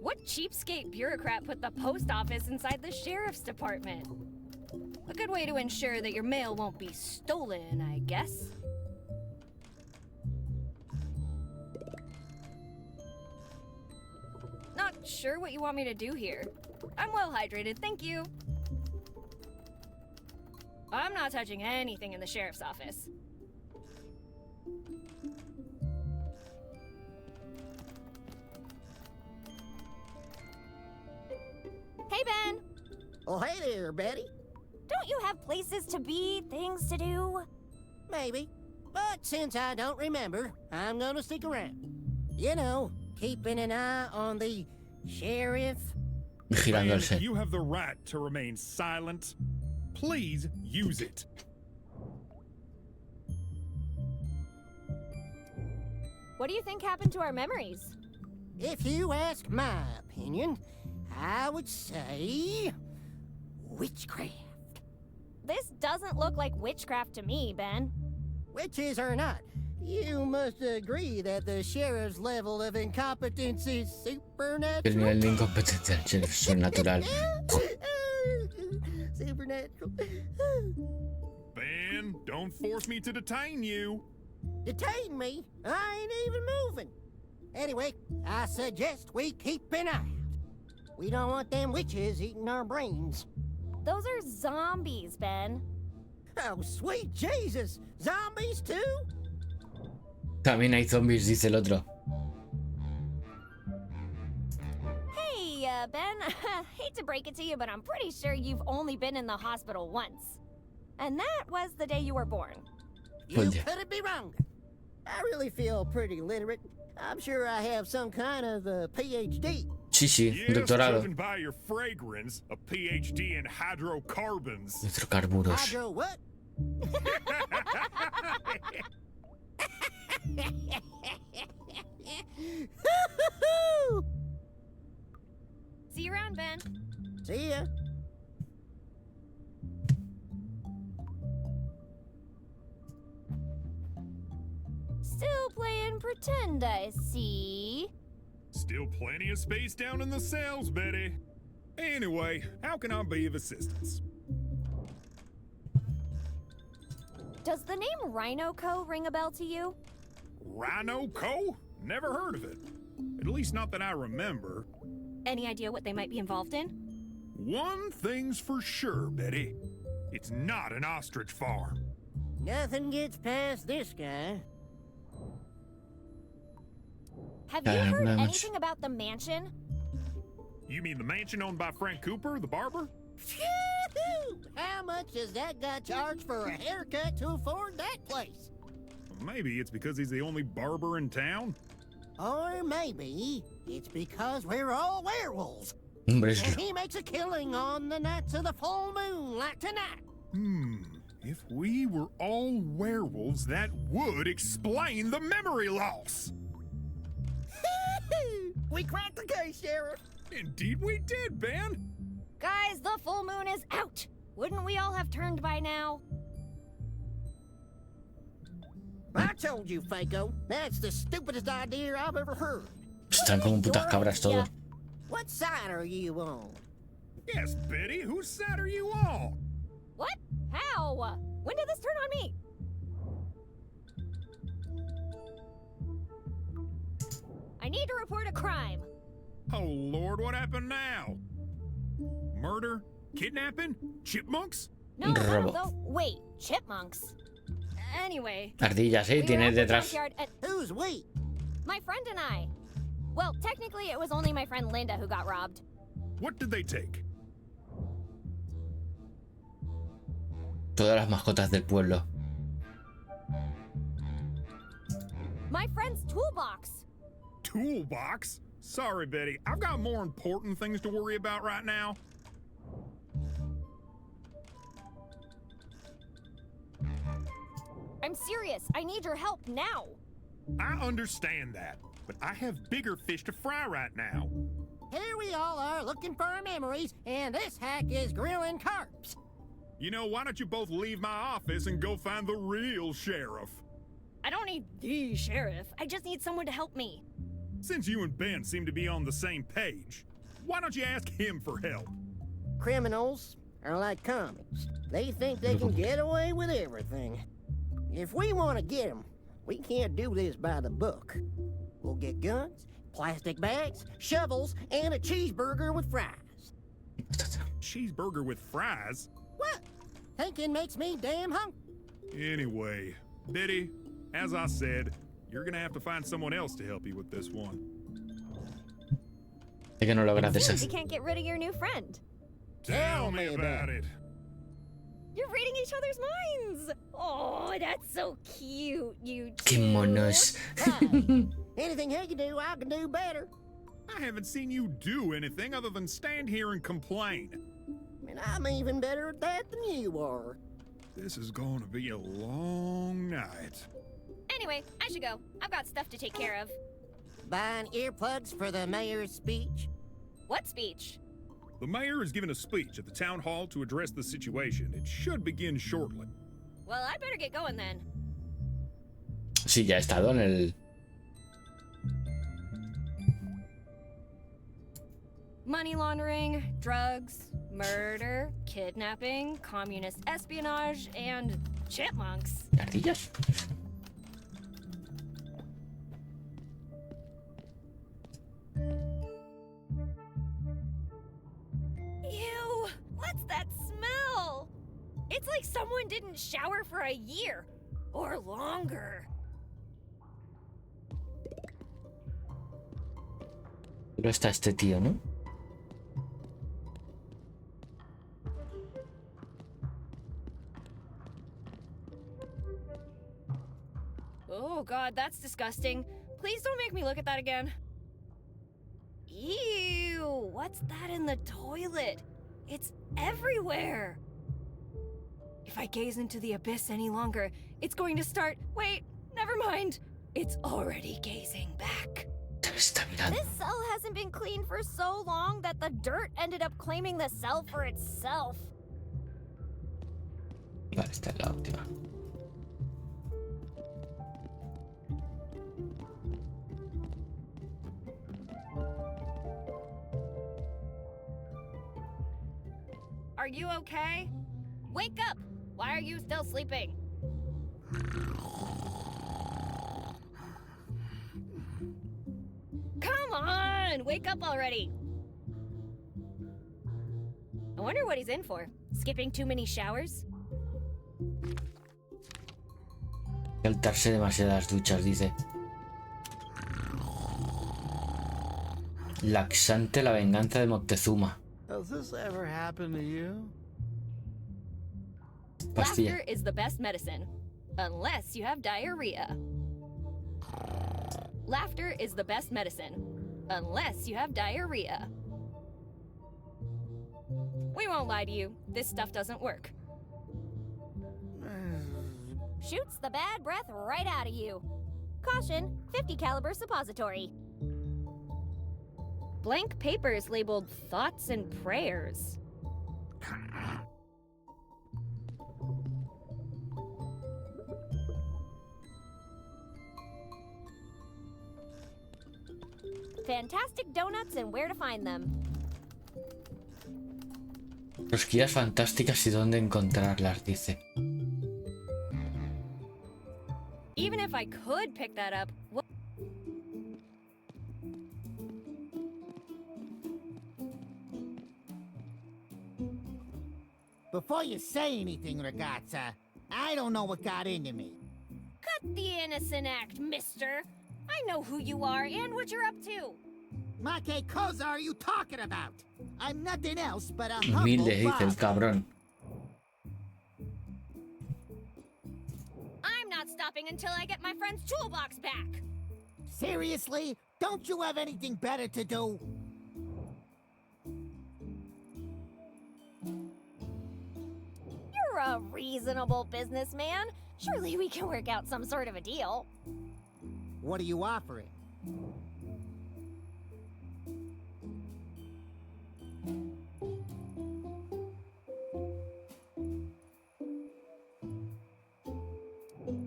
What cheapskate bureaucrat put the post office inside the sheriff's department? A good way to ensure that your mail won't be stolen, I guess. Not sure what you want me to do here. I'm well hydrated, thank you. I'm not touching anything in the sheriff's office. Hey, Ben! Oh, hey there, Betty. Don't you have places to be, things to do? Maybe. But since I don't remember, I'm gonna stick around. You know, keeping an eye on the sheriff. Vigilándose. You have the right to remain silent. Please use it. What do you think happened to our memories? If you ask my opinion, I would say... witchcraft. This doesn't look like witchcraft to me, Ben. Witches or not, you must agree that the sheriff's level of incompetence is El supernatural. nivel de incompetencia del sheriff es sobrenatural. Supernatural. Ben, don't force me to detain you. Detain me? I ain't even moving. Anyway, I suggest we keep an eye out. We don't want them witches eating our brains. Those are zombies, Ben. Oh, sweet Jesus! Zombies too? También hay zombies, dice el otro. Hey, Ben, hate to break it to you, but I'm pretty sure you've only been in the hospital once. And that was the day you were born. You Well, yeah. couldn't be wrong. I really feel pretty literate. I'm sure I have some kind of PhD. Sí, sí, un Yes, doctorado. judging by your fragrance, a PhD in hydrocarbons. Hidrocarburos. Hydro what? See you around, Ben. See ya. Still playing pretend, I see. Still plenty of space down in the cells, Betty. Anyway, how can I be of assistance? Does the name Rhino Co. ring a bell to you? Rhino Co? Never heard of it. At least not that I remember. Any idea what they might be involved in? One thing's for sure, Betty. It's not an ostrich farm. Nothing gets past this guy. Have you heard anything about the mansion? You mean the mansion owned by Frank Cooper, the barber? Phew! How much does that guy charge for a haircut to afford that place? Maybe it's because he's the only barber in town. Or maybe it's because we're all werewolves. Hombre, And he makes a killing on the nights of the full moon, like tonight. If we were all werewolves, that would explain the memory loss. We cracked the case, Sheriff. Indeed we did, Ben. Guys, the full moon is out! Wouldn't we all have turned by now? I told you, Faco. That's the stupidest idea I've ever heard. están como putas cabras todos. What side are you on? Yes, Betty, whose side are you on? What? How? When did this turn on me? I need to report a crime. Oh, Lord, what happened now? Murder? Kidnapping? Chipmunks? No, Robo. no, wait, chipmunks. Anyway. Ardillas, we were tiene at the detrás. junkyard and Who's we? my friend and I. Well, technically, it was only my friend Linda who got robbed. What did they take? Todas las mascotas del pueblo. My friend's toolbox. Toolbox? Sorry, Betty. I've got more important things to worry about right now. I'm serious. I need your help now. I understand that, but I have bigger fish to fry right now. Here we all are looking for our memories, and this hack is grilling carps. You know, why don't you both leave my office and go find the real sheriff? I don't need the sheriff. I just need someone to help me. Since you and Ben seem to be on the same page, why don't you ask him for help? Criminals are like comics. They think they can get away with everything. If we want to get them, we can't do this by the book. We'll get guns, plastic bags, shovels, and a cheeseburger with fries. Cheeseburger with fries? What? Thinking makes me damn hungry. Anyway, Betty, as I said, you're gonna have to find someone else to help you with this one. Es que no logras Seems deshacer. you can't get rid of your new friend. Tell me about it. You're reading each other's minds. Oh, that's so cute, you two. Qué monos. Anything he can do, I can do better. I haven't seen you do anything other than stand here and complain. And I'm even better at that than you are. This is going to be a long night. Anyway, I should go. I've got stuff to take care of. Buying earplugs for the mayor's speech? What speech? The mayor is giving a speech at the town hall to address the situation. It should begin shortly. Well, I better get going then. Sí, ya he estado en el. Money laundering, drugs, murder, kidnapping, communist espionage, and chipmunks. Ardillas. Ew! What's that smell? It's like someone didn't shower for a year. Or longer. Pero está este tío, ¿no? Oh god, that's disgusting. Please don't make me look at that again. Ew! What's that in the toilet? It's everywhere! If I gaze into the abyss any longer, it's going to start. Wait, never mind. It's already gazing back. Está mirando. This cell hasn't been cleaned for so long that the dirt ended up claiming the cell for itself. Vale, esta es la última. Are you okay? Wake up! Why are you still sleeping? Come on! Wake up already! I wonder what he's in for. Skipping too many showers? Saltarse demasiadas duchas, dice. Laxante la venganza de Moctezuma. Has this ever happened to you? Pastilla. Laughter is the best medicine. Unless you have diarrhea. Laughter is the best medicine. Unless you have diarrhea. We won't lie to you. This stuff doesn't work. Shoots the bad breath right out of you. Caution, 50 caliber suppository. Blank papers labeled thoughts and prayers. Fantastic donuts and where to find them. Rosquillas fantásticas y dónde encontrarlas, dice. Even if I could pick that up, what? Before you say anything, ragazza, I don't know what got into me. Cut the innocent act, mister. I know who you are and what you're up to. Ma que cosa are you talking about? I'm nothing else but a humble Humilde, dice el bastard. cabrón. I'm not stopping until I get my friend's toolbox back. Seriously? Don't you have anything better to do? You're a reasonable businessman. Surely we can work out some sort of a deal. What are you offering?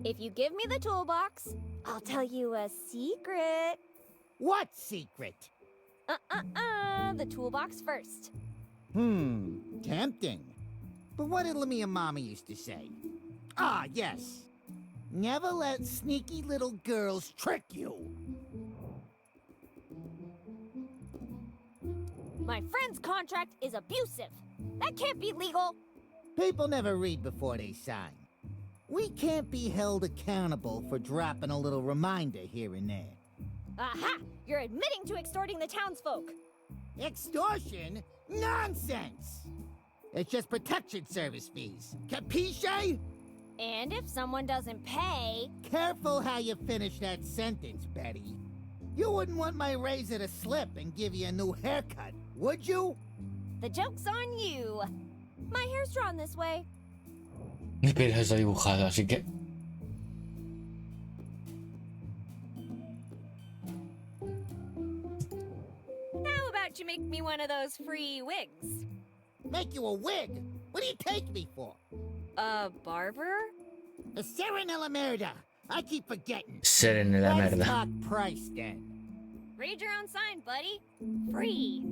If you give me the toolbox, I'll tell you a secret. What secret? The toolbox first. Tempting. But what did Lamia Mama used to say? Ah, yes. Never let sneaky little girls trick you. My friend's contract is abusive. That can't be legal. People never read before they sign. We can't be held accountable for dropping a little reminder here and there. Aha! You're admitting to extorting the townsfolk. Extortion? Nonsense! It's just protection service fees. Capisce? And if someone doesn't pay... Careful how you finish that sentence, Betty. You wouldn't want my razor to slip and give you a new haircut, would you? The joke's on you. My hair's drawn this way. Mi pelo está dibujado, así que... How about you make me one of those free wigs? Make you a wig? What do you take me for? A barber? A Serenella Merda. I keep forgetting. Serenella Let's Merda. talk price then. Read your own sign, buddy. Free.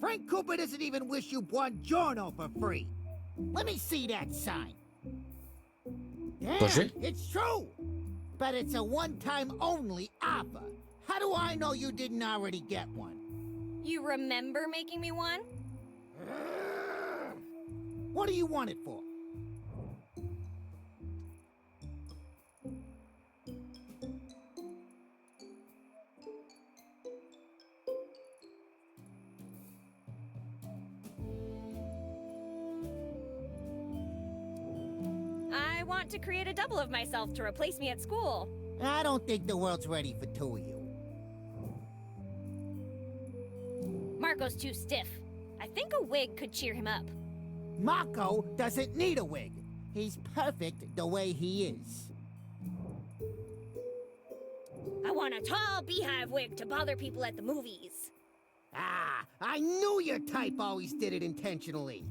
Frank Cooper doesn't even wish you buongiorno for free. Let me see that sign. Yeah, Pues sí. it's true. But it's a one-time only offer. How do I know you didn't already get one? You remember making me one? What do you want it for? I want to create a double of myself to replace me at school. I don't think the world's ready for two of you. Marco's too stiff. I think a wig could cheer him up. Marco doesn't need a wig. He's perfect the way he is. I want a tall beehive wig to bother people at the movies. Ah, I knew your type always did it intentionally.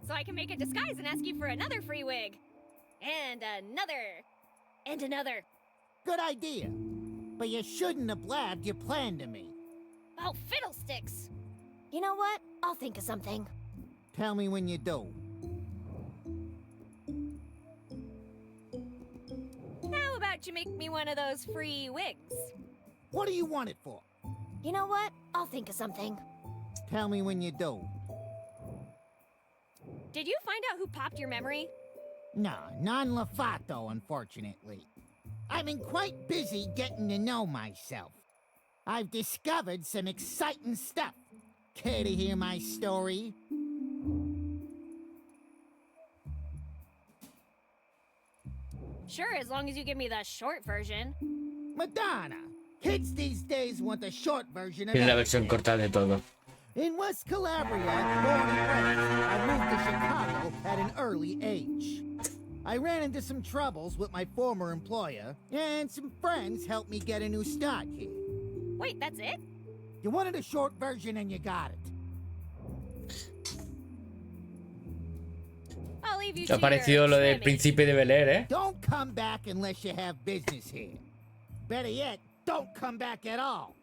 So I can make a disguise and ask you for another free wig. And another. And another. Good idea. But you shouldn't have blabbed your plan to me. Oh, fiddlesticks! You know what? I'll think of something. Tell me when you do. How about you make me one of those free wigs? What do you want it for? You know what? I'll think of something. Tell me when you do. Did you find out who popped your memory? No, non-Lafato, unfortunately. I've been quite busy getting to know myself. I've discovered some exciting stuff. Care to hear my story? Sure, as long as you give me the short version. Madonna, kids these days want the short version of Tiene la everything. versión corta de todo. In West Calabria, born and raised, I moved to Chicago at an early age. I ran into some troubles with my former employer, and some friends helped me get a new start here. Wait, that's it? You wanted a short version and you got it. I'll leave you Ha to parecido your lo del trimming. Príncipe de Bel-Air, ¿eh? Don't come back unless you have business here. Better yet, don't come back at all.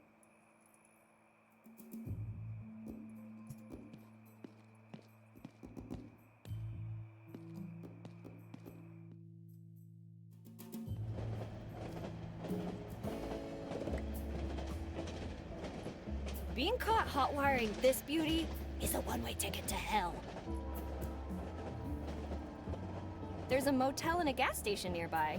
Being caught hot wiring this beauty is a one-way ticket to hell. There's a motel and a gas station nearby.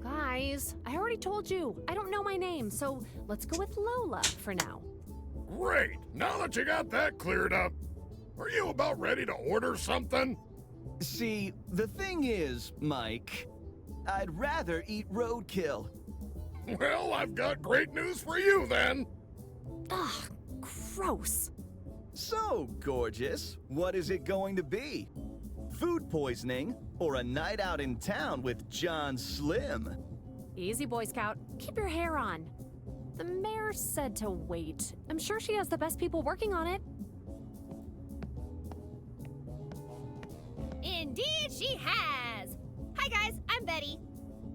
Guys, I already told you, I don't know my name, so let's go with Lola for now. Great! Now that you got that cleared up, are you about ready to order something? See, the thing is, Mike, I'd rather eat roadkill. Well, I've got great news for you then. Ugh, gross. So, gorgeous, what is it going to be? Food poisoning or a night out in town with John Slim? Easy, Boy Scout. Keep your hair on. The mayor said to wait. I'm sure she has the best people working on it. Indeed she has! Hi guys, I'm Betty.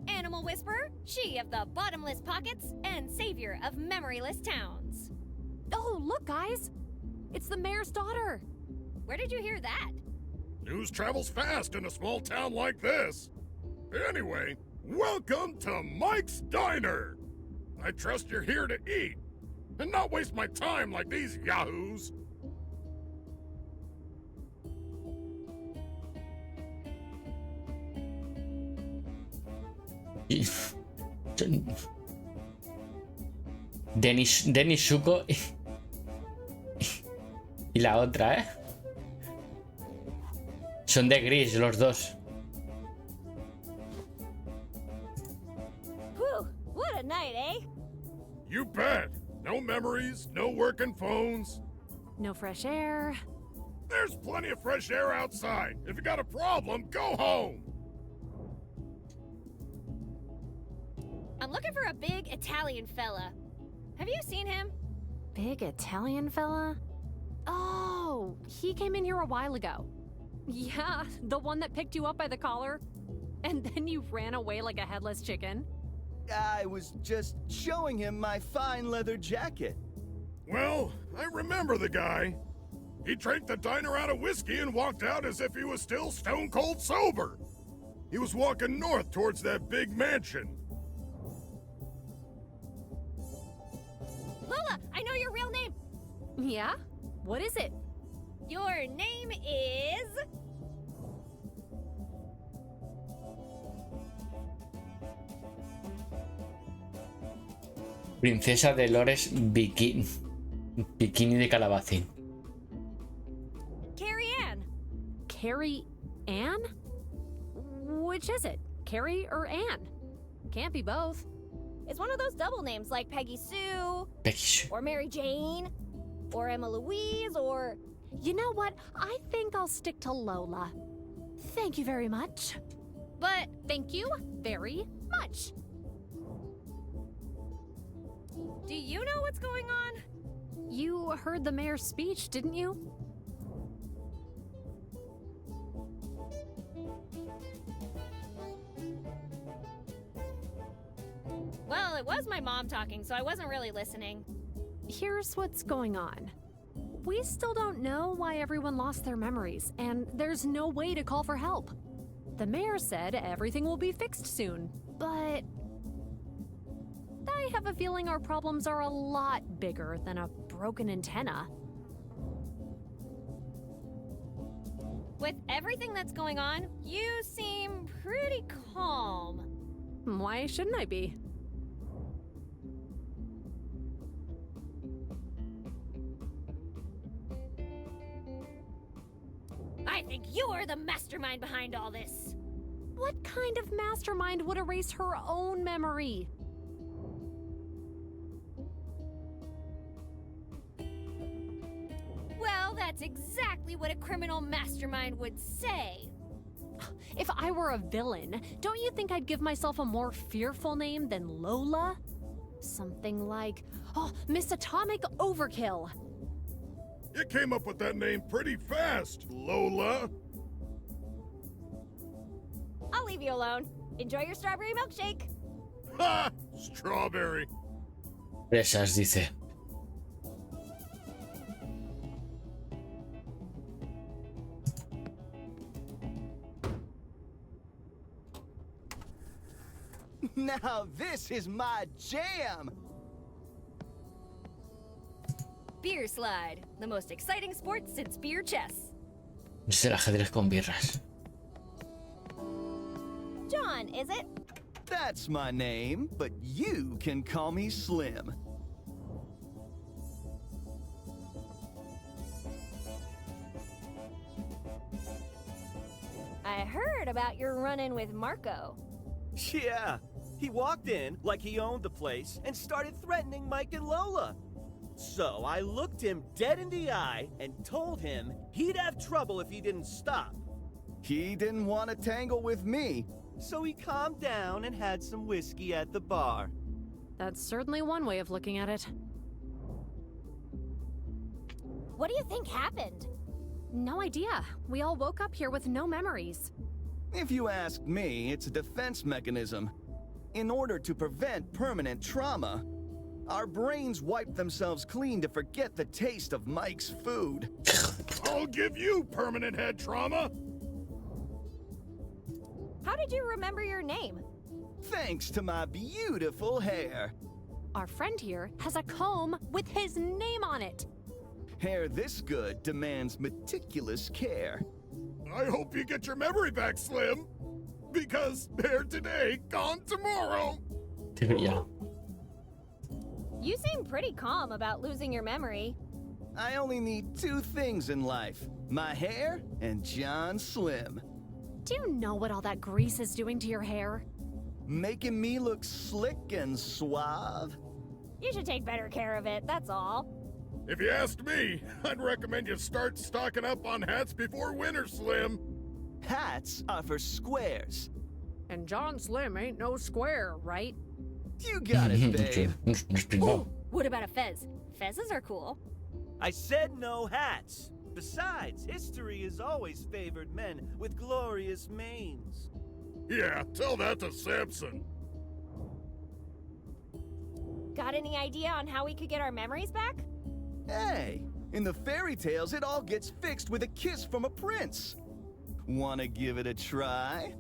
Animal Whisperer, she of the bottomless pockets, and savior of memoryless towns. Oh, look, guys! It's the mayor's daughter! Where did you hear that? News travels fast in a small town like this. Anyway, welcome to Mike's Diner. I trust you're here to eat, and not waste my time like these yahoos. Dennis Zuko y la otra, ¿eh? Son de gris los dos. Whew, what a night, eh? You bet. No memories, no working phones. No fresh air. There's plenty of fresh air outside. If you got a problem, go home. I'm looking for a big Italian fella. Have you seen him? Big Italian fella? Oh, he came in here a while ago. Yeah, the one that picked you up by the collar. And then you ran away like a headless chicken. I was just showing him my fine leather jacket. Well, I remember the guy. He drank the diner out of whiskey and walked out as if he was still stone cold sober. He was walking north towards that big mansion. Lola, I know your real name. Yeah? What is it? Your name is... Princesa Dolores Bikini de Calabacín. Carrie Ann. Carrie Ann? Which is it? Carrie or Ann? Can't be both. It's one of those double names like Peggy Sue, Peggy Sue. or Mary Jane, or Emma Louise, or... You know what? I think I'll stick to Lola. Thank you very much. But... Thank you very much. Do you know what's going on? You heard the mayor's speech, didn't you? Well, it was my mom talking, so I wasn't really listening. Here's what's going on. We still don't know why everyone lost their memories, and there's no way to call for help. The mayor said everything will be fixed soon, but I have a feeling our problems are a lot bigger than a broken antenna. With everything that's going on, you seem pretty calm. Why shouldn't I be? think you're the mastermind behind all this. What kind of mastermind would erase her own memory? Well, that's exactly what a criminal mastermind would say. If I were a villain, don't you think I'd give myself a more fearful name than Lola? Something like, Miss Atomic Overkill. You came up with that name pretty fast, Lola. I'll leave you alone. Enjoy your strawberry milkshake. Ha! Strawberry. Fresas, dice. Now this is my jam! Beer slide, the most exciting sport since beer chess. Es el ajedrez con birras. John, is it? That's my name, but you can call me Slim. I heard about your run-in with Marco. Yeah, he walked in like he owned the place and started threatening Mike and Lola. So I looked him dead in the eye and told him he'd have trouble if he didn't stop. He didn't want to tangle with me. So he calmed down and had some whiskey at the bar. That's certainly one way of looking at it. What do you think happened? No idea. We all woke up here with no memories. If you ask me, it's a defense mechanism. In order to prevent permanent trauma, our brains wipe themselves clean to forget the taste of Mike's food. I'll give you permanent head trauma. How did you remember your name? Thanks to my beautiful hair. Our friend here has a comb with his name on it. Hair this good demands meticulous care. I hope you get your memory back, Slim. Because hair today, gone tomorrow. Yeah. You seem pretty calm about losing your memory. I only need two things in life. My hair and John Slim. Do you know what all that grease is doing to your hair? Making me look slick and suave. You should take better care of it, that's all. If you asked me, I'd recommend you start stocking up on hats before winter, Slim. Hats are for squares. And John Slim ain't no square, right? You got it, babe. Ooh, what about a fez? Fezzes are cool. I said no hats. Besides, history has always favored men with glorious manes. Yeah, tell that to Samson. Got any idea on how we could get our memories back? Hey, in the fairy tales, it all gets fixed with a kiss from a prince. Wanna give it a try?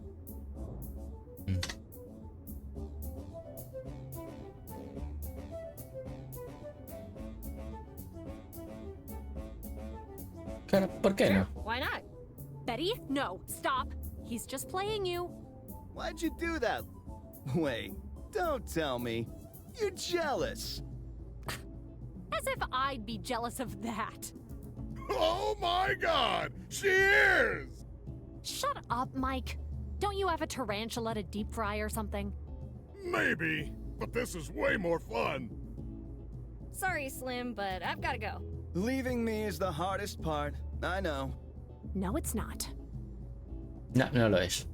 ¿Por qué no? Why not? Betty, no, stop. He's just playing you. Why'd you do that? Wait, don't tell me. You're jealous. As if I'd be jealous of that. Oh my god, she is! Shut up, Mike. Don't you have a tarantula to deep fry or something? Maybe, but this is way more fun. Sorry, Slim, but I've gotta go. Leaving me is the hardest part, I know. No, it's not. No, no lo es.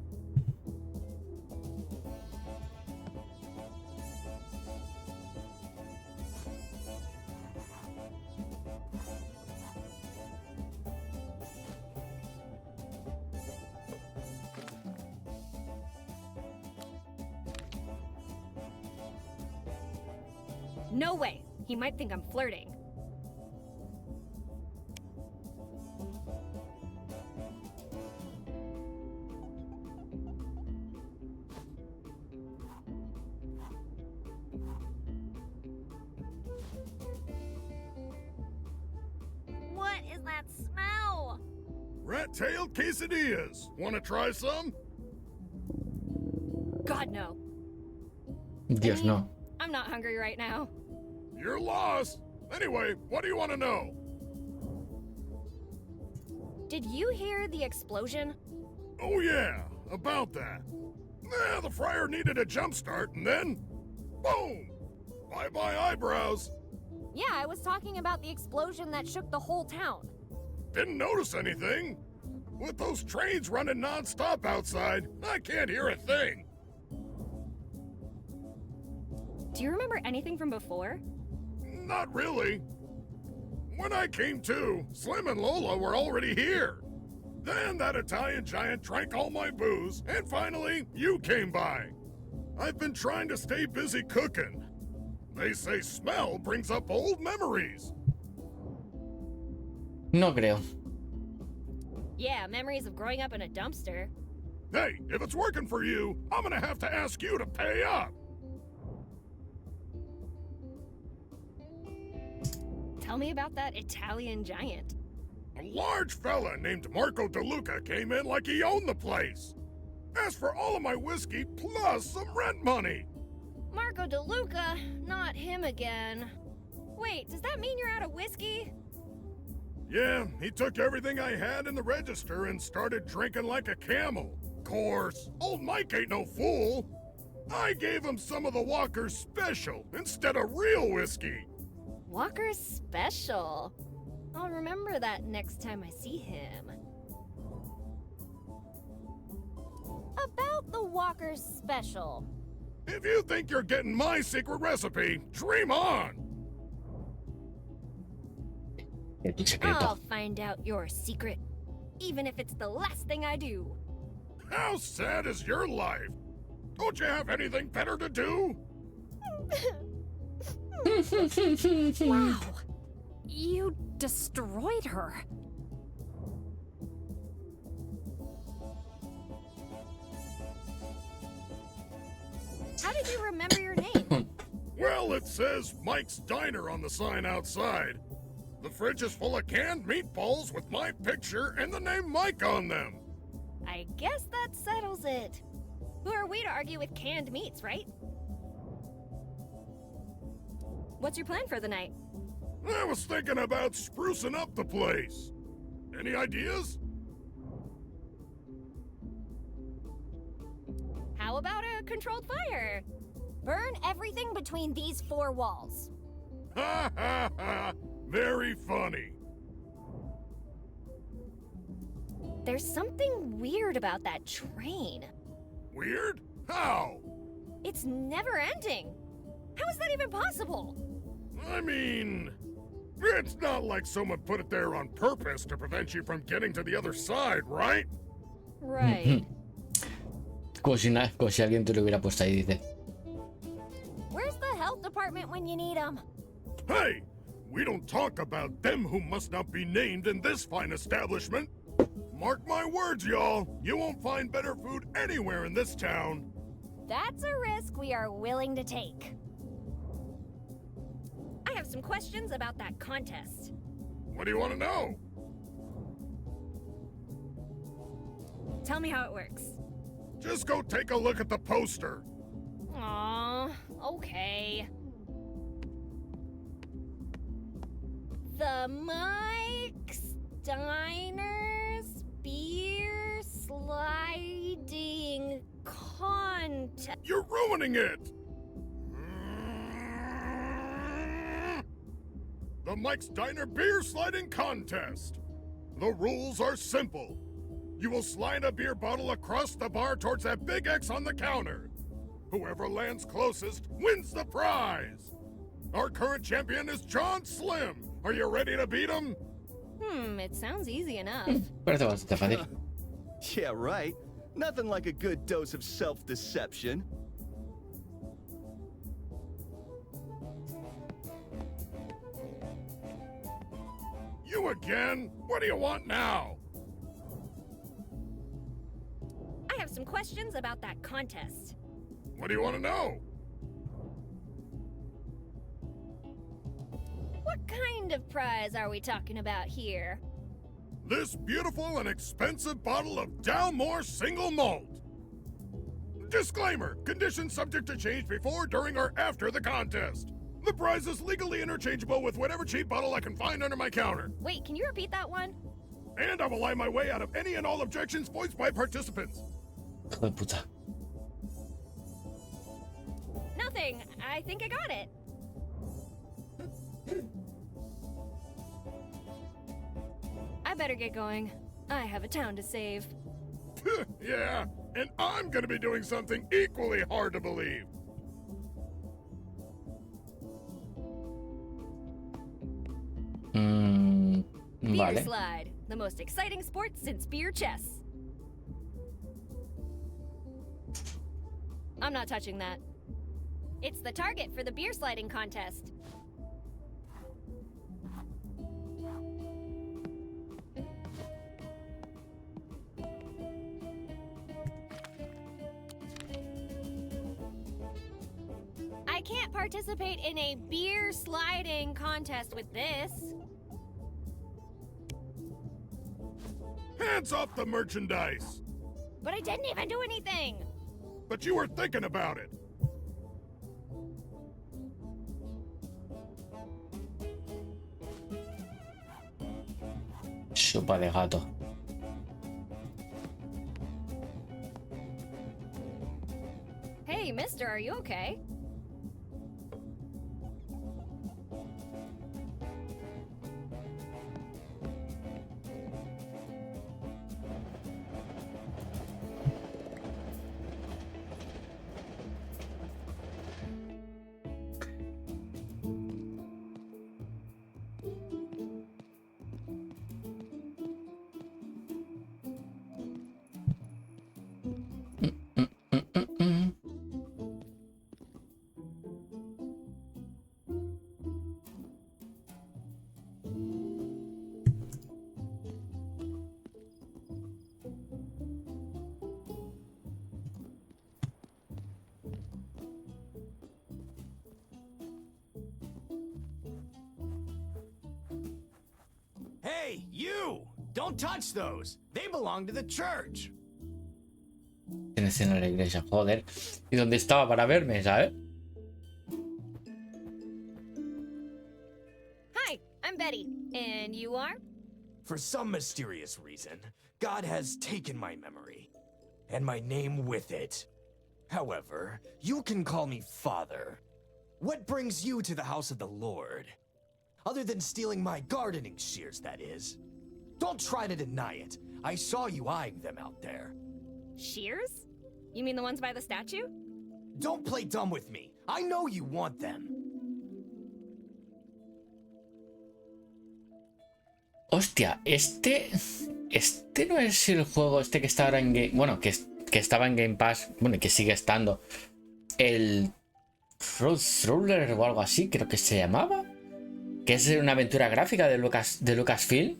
No way. He might think I'm flirting. What is that smell? Rat-tailed quesadillas. Wanna try some? God, no. Dios, no. I'm not hungry right now. You're lost. Anyway, what do you want to know? Did you hear the explosion? Oh yeah, about that. The fryer needed a jump start, and then... boom! Bye-bye eyebrows. Yeah, I was talking about the explosion that shook the whole town. Didn't notice anything. With those trains running non-stop outside, I can't hear a thing. Do you remember anything from before? Not really. When I came to, Slim and Lola were already here. Then that Italian giant drank all my booze, and finally, you came by. I've been trying to stay busy cooking. They say smell brings up old memories. No creo. Yeah, memories of growing up in a dumpster. Hey, if it's working for you, I'm gonna have to ask you to pay up. Tell me about that Italian giant. A large fella named Marco DeLuca came in like he owned the place. Asked for all of my whiskey plus some rent money. Marco DeLuca? Not him again. Wait, does that mean you're out of whiskey? Yeah, he took everything I had in the register and started drinking like a camel. Course, old Mike ain't no fool. I gave him some of the Walker's Special instead of real whiskey. Walker's Special? I'll remember that next time I see him. About the Walker's Special. If you think you're getting my secret recipe, dream on! I'll find out your secret, even if it's the last thing I do. How sad is your life? Don't you have anything better to do? Wow. You destroyed her. How did you remember your name? Well, it says Mike's Diner on the sign outside. The fridge is full of canned meatballs with my picture and the name Mike on them. I guess that settles it. Who are we to argue with canned meats, right? What's your plan for the night? I was thinking about sprucing up the place. Any ideas? How about a controlled fire? Burn everything between these four walls. Ha ha ha! Very funny. There's something weird about that train. Weird? How? It's never ending. How is that even possible? I mean, it's not like someone put it there on purpose to prevent you from getting to the other side, right? Right. Como si alguien te lo hubiera puesto ahí, dice. Where's the health department when you need them? Hey! We don't talk about them who must not be named in this fine establishment. Mark my words, y'all. You won't find better food anywhere in this town. That's a risk we are willing to take. I have some questions about that contest. What do you want to know? Tell me how it works. Just go take a look at the poster. Aw, okay. The Mike's Diners Beer Sliding Contest. You're ruining it! The Mike's Diner Beer Sliding Contest. The rules are simple. You will slide a beer bottle across the bar towards that big X on the counter. Whoever lands closest wins the prize. Our current champion is John Slim. Are you ready to beat him? It sounds easy enough. Parece bastante fácil. Yeah, right. Nothing like a good dose of self-deception. You again? What do you want now? I have some questions about that contest. What do you want to know? What kind of prize are we talking about here? This beautiful and expensive bottle of Dalmore Single Malt. Disclaimer, conditions subject to change before, during, or after the contest. The prize is legally interchangeable with whatever cheap bottle I can find under my counter. Wait, can you repeat that one? And I will lie my way out of any and all objections voiced by participants. Hijo de puta. Nothing. I think I got it. I better get going. I have a town to save. Yeah, and I'm gonna be doing something equally hard to believe. Beer Vale. slide, the most exciting sport since beer chess. I'm not touching that. It's the target for the beer sliding contest. I can't participate in a beer sliding contest with this. Hands off the merchandise! But I didn't even do anything. But you were thinking about it. Chupa de gato. Hey, mister, are you okay? Hey, you! Don't touch those. They belong to the church. Tienes en la iglesia, joder. ¿Y dónde estaba para verme, sabes? Hi, I'm Betty. And you are? For some mysterious reason, God has taken my memory, and my name with it. However, you can call me Father. What brings you to the house of the Lord? Other than stealing my gardening shears, that is. Don't try to deny it. I saw you eyeing them out there. Shears? You mean the ones by the statue? Don't play dumb with me. I know you want them. Hostia, este no es el juego este que está ahora en Game... Bueno, que estaba en Game Pass, bueno, que sigue estando. El Road Thriller o algo así, creo que se llamaba. Que es una aventura gráfica de Lucasfilm.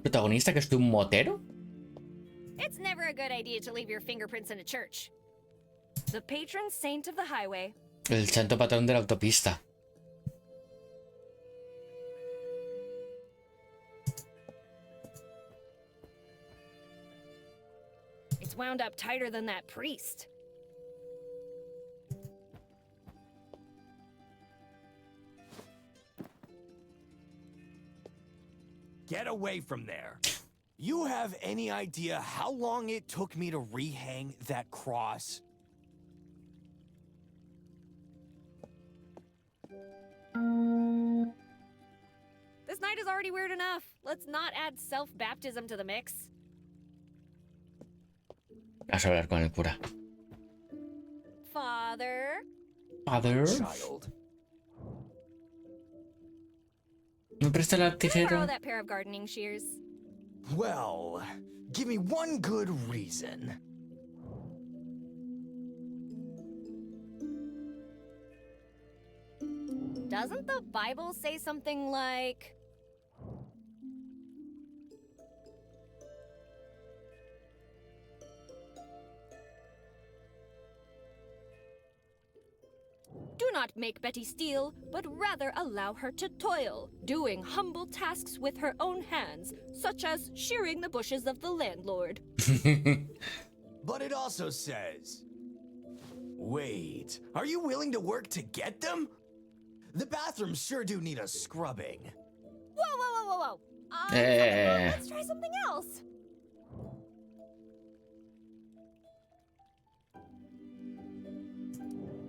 Protagonista que es de un motero. It's never a good idea to leave your fingerprints in a church. The patron saint of the highway. El santo patrón de la autopista. It's wound up tighter than that priest. Get away from there. You have any idea how long it took me to rehang that cross? This night is already weird enough. Let's not add self-baptism to the mix. Vas a hablar con el cura. Father? Father. Child. ¿Me presta la Can I borrow tijera? that pair of gardening shears? Well, give me one good reason. Doesn't the Bible say something like... Do not make Betty steal, but rather allow her to toil, doing humble tasks with her own hands, such as shearing the bushes of the landlord. But it also says, Wait, are you willing to work to get them? The bathrooms sure do need a scrubbing. Whoa. Let's try something else.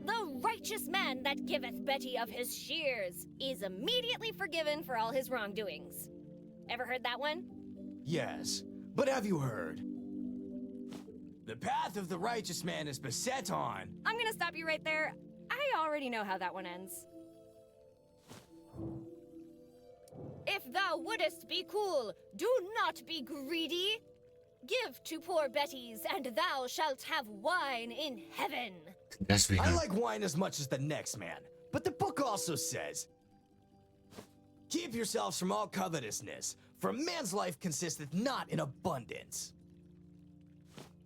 The righteous man that giveth Betty of his shears is immediately forgiven for all his wrongdoings. Ever heard that one? Yes, but have you heard? The path of the righteous man is beset on. I'm gonna stop you right there. I already know how that one ends. If thou wouldest be cool, do not be greedy. Give to poor Betty's, and thou shalt have wine in heaven. I like wine as much as the next man, but the book also says, keep yourselves from all covetousness, for man's life consisteth not in abundance.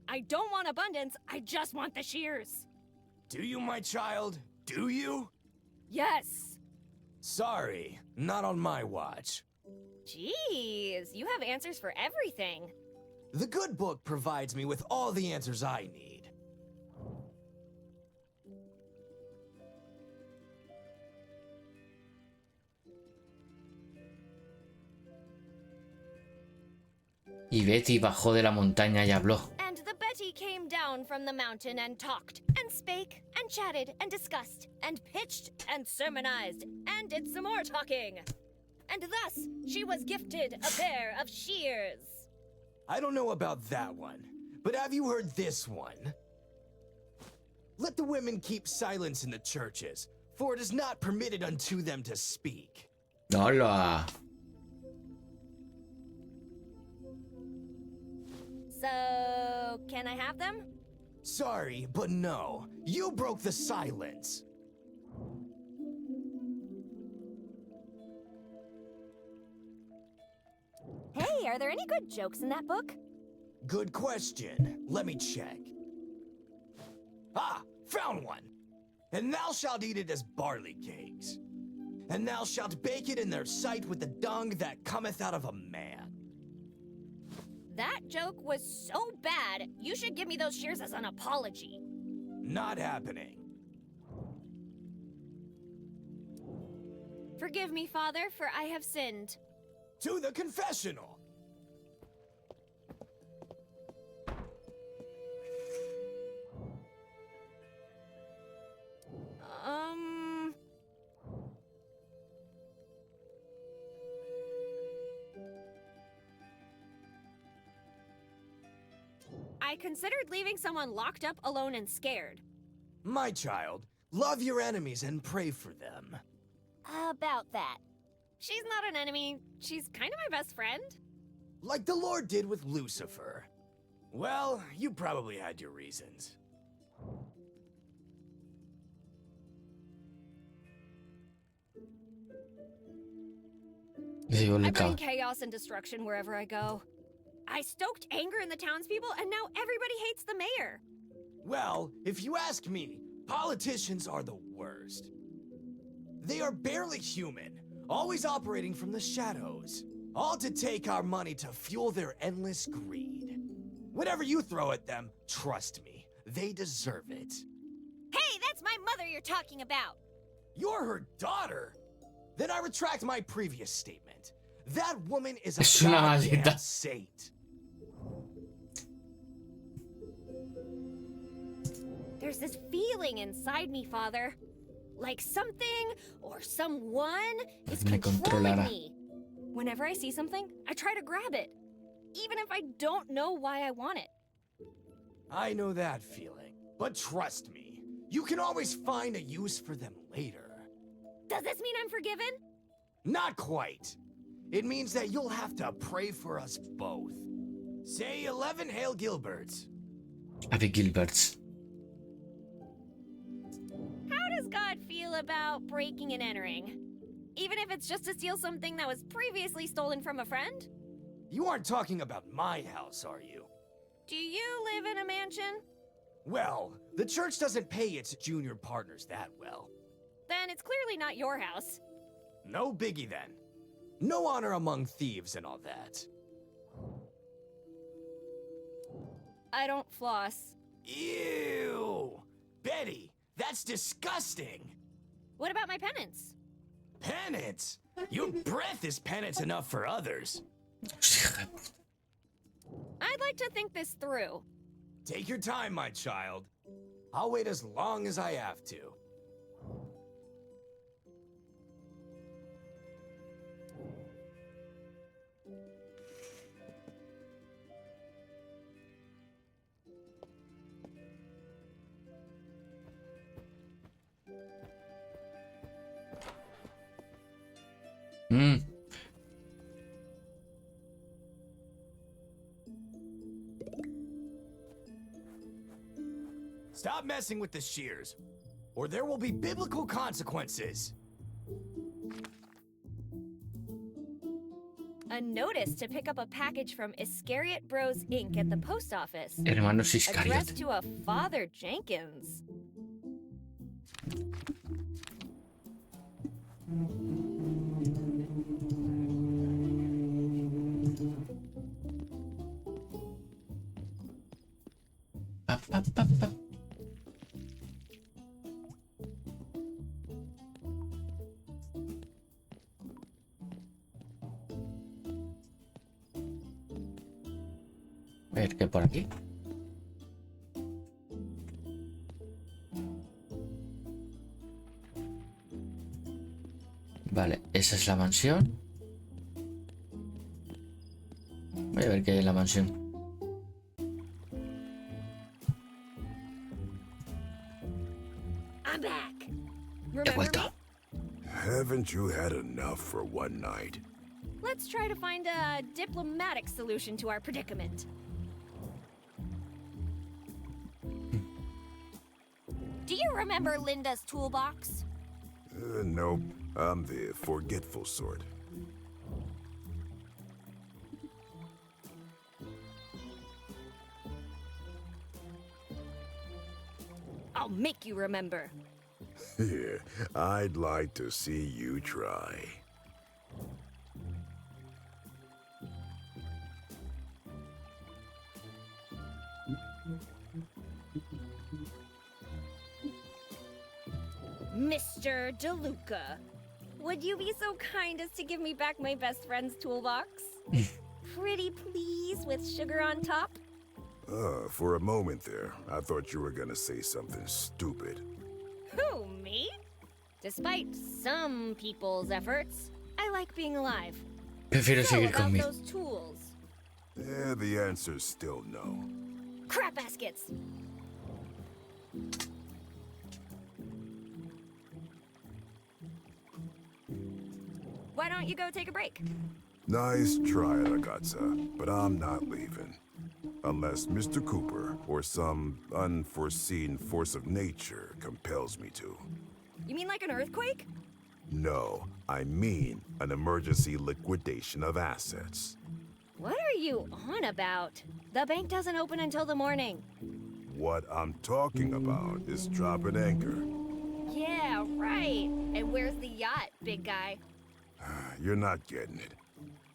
I don't want abundance, I just want the shears. Do you, my child? Do you? Yes. Sorry, not on my watch. Jeez, you have answers for everything. The good book provides me with all the answers I need. Y Betty bajó de la montaña y habló. And the Betty came down from the mountain and talked, and spake, and chatted, and discussed, and pitched, and sermonized, and did some more talking. And thus she was gifted a pair of shears. I don't know about that one, but have you heard this one? Let the women keep silence in the churches, for it is not permitted unto them to speak. Hola. So, can I have them? Sorry, but no. You broke the silence. Hey, are there any good jokes in that book? Good question. Let me check. Ah, found one. And thou shalt eat it as barley cakes. And thou shalt bake it in their sight with the dung that cometh out of a man. That joke was so bad, you should give me those shears as an apology. Not happening. Forgive me, Father, for I have sinned. To the confessional. I considered leaving someone locked up, alone, and scared. My child, love your enemies and pray for them. About that. She's not an enemy, she's kind of my best friend. Like the Lord did with Lucifer. Well, you probably had your reasons. I bring chaos and destruction wherever I go. I stoked anger in the townspeople, and now everybody hates the mayor. Well, if you ask me, politicians are the worst. They are barely human, always operating from the shadows, all to take our money to fuel their endless greed. Whatever you throw at them, trust me, they deserve it. Hey, that's my mother you're talking about. You're her daughter? Then I retract my previous statement. That woman is a Es una goddamn maldita. saint. There's this feeling inside me, Father. Like something or someone is Me controlling controlará. me. Whenever I see something, I try to grab it. Even if I don't know why I want it. I know that feeling. But trust me, you can always find a use for them later. Does this mean I'm forgiven? Not quite. It means that you'll have to pray for us both. Say 11 Hail Gilberts. Ave Gilberts. How does God feel about breaking and entering? Even if it's just to steal something that was previously stolen from a friend? You aren't talking about my house, are you? Do you live in a mansion? Well, the church doesn't pay its junior partners that well. Then it's clearly not your house. No biggie then. No honor among thieves and all that. I don't floss. Ew! Betty, that's disgusting. What about my penance? Penance? Your breath is penance enough for others. I'd like to think this through. Take your time, my child. I'll wait as long as I have to. Stop messing with the shears, or there will be biblical consequences. A notice to pick up a package from Iscariot Bros Inc. at the post office. Hermanos Iscariot. Addressed to a Father Jenkins. A ver, ¿qué por aquí? Vale, esa es la mansión. Voy a ver qué hay en la mansión. I'm back. He Remember vuelto. me? Haven't you had enough for one night? Let's try to find a diplomatic solution to our predicament. Do you remember Linda's toolbox? Nope. I'm the forgetful sort. I'll make you remember. Yeah, I'd like to see you try. Mr. DeLuca, would you be so kind as to give me back my best friend's toolbox? Pretty please, with sugar on top? For a moment there, I thought you were gonna say something stupid. Who, me? Despite some people's efforts, I like being alive. Prefiero So seguir about conmigo. those tools. Yeah, the answer's still no. Crap baskets! Why don't you go take a break? Nice try, Ragazza, but I'm not leaving. Unless Mr. Cooper or some unforeseen force of nature compels me to. You mean like an earthquake? No, I mean an emergency liquidation of assets. What are you on about? The bank doesn't open until the morning. What I'm talking about is dropping anchor. Yeah, right. And where's the yacht, big guy? You're not getting it.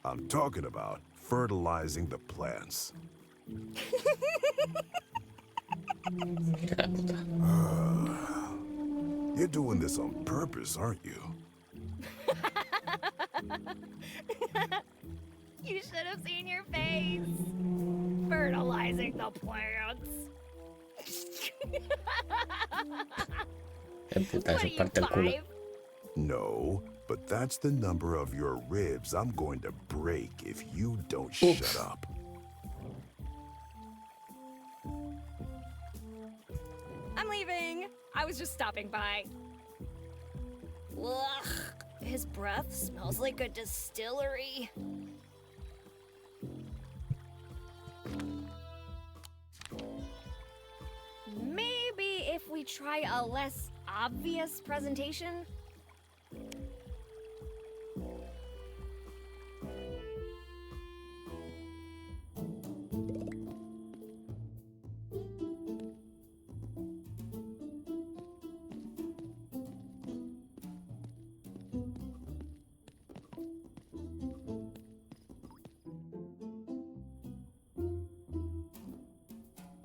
I'm talking about fertilizing the plants. You're doing this on purpose, aren't you? You should have seen your face. Fertilizing the plants. Puta, What eso are you, parte el culo. 5? No, but that's the number of your ribs I'm going to break if you don't shut up. I'm leaving. I was just stopping by. Ugh, his breath smells like a distillery. Maybe if we try a less obvious presentation?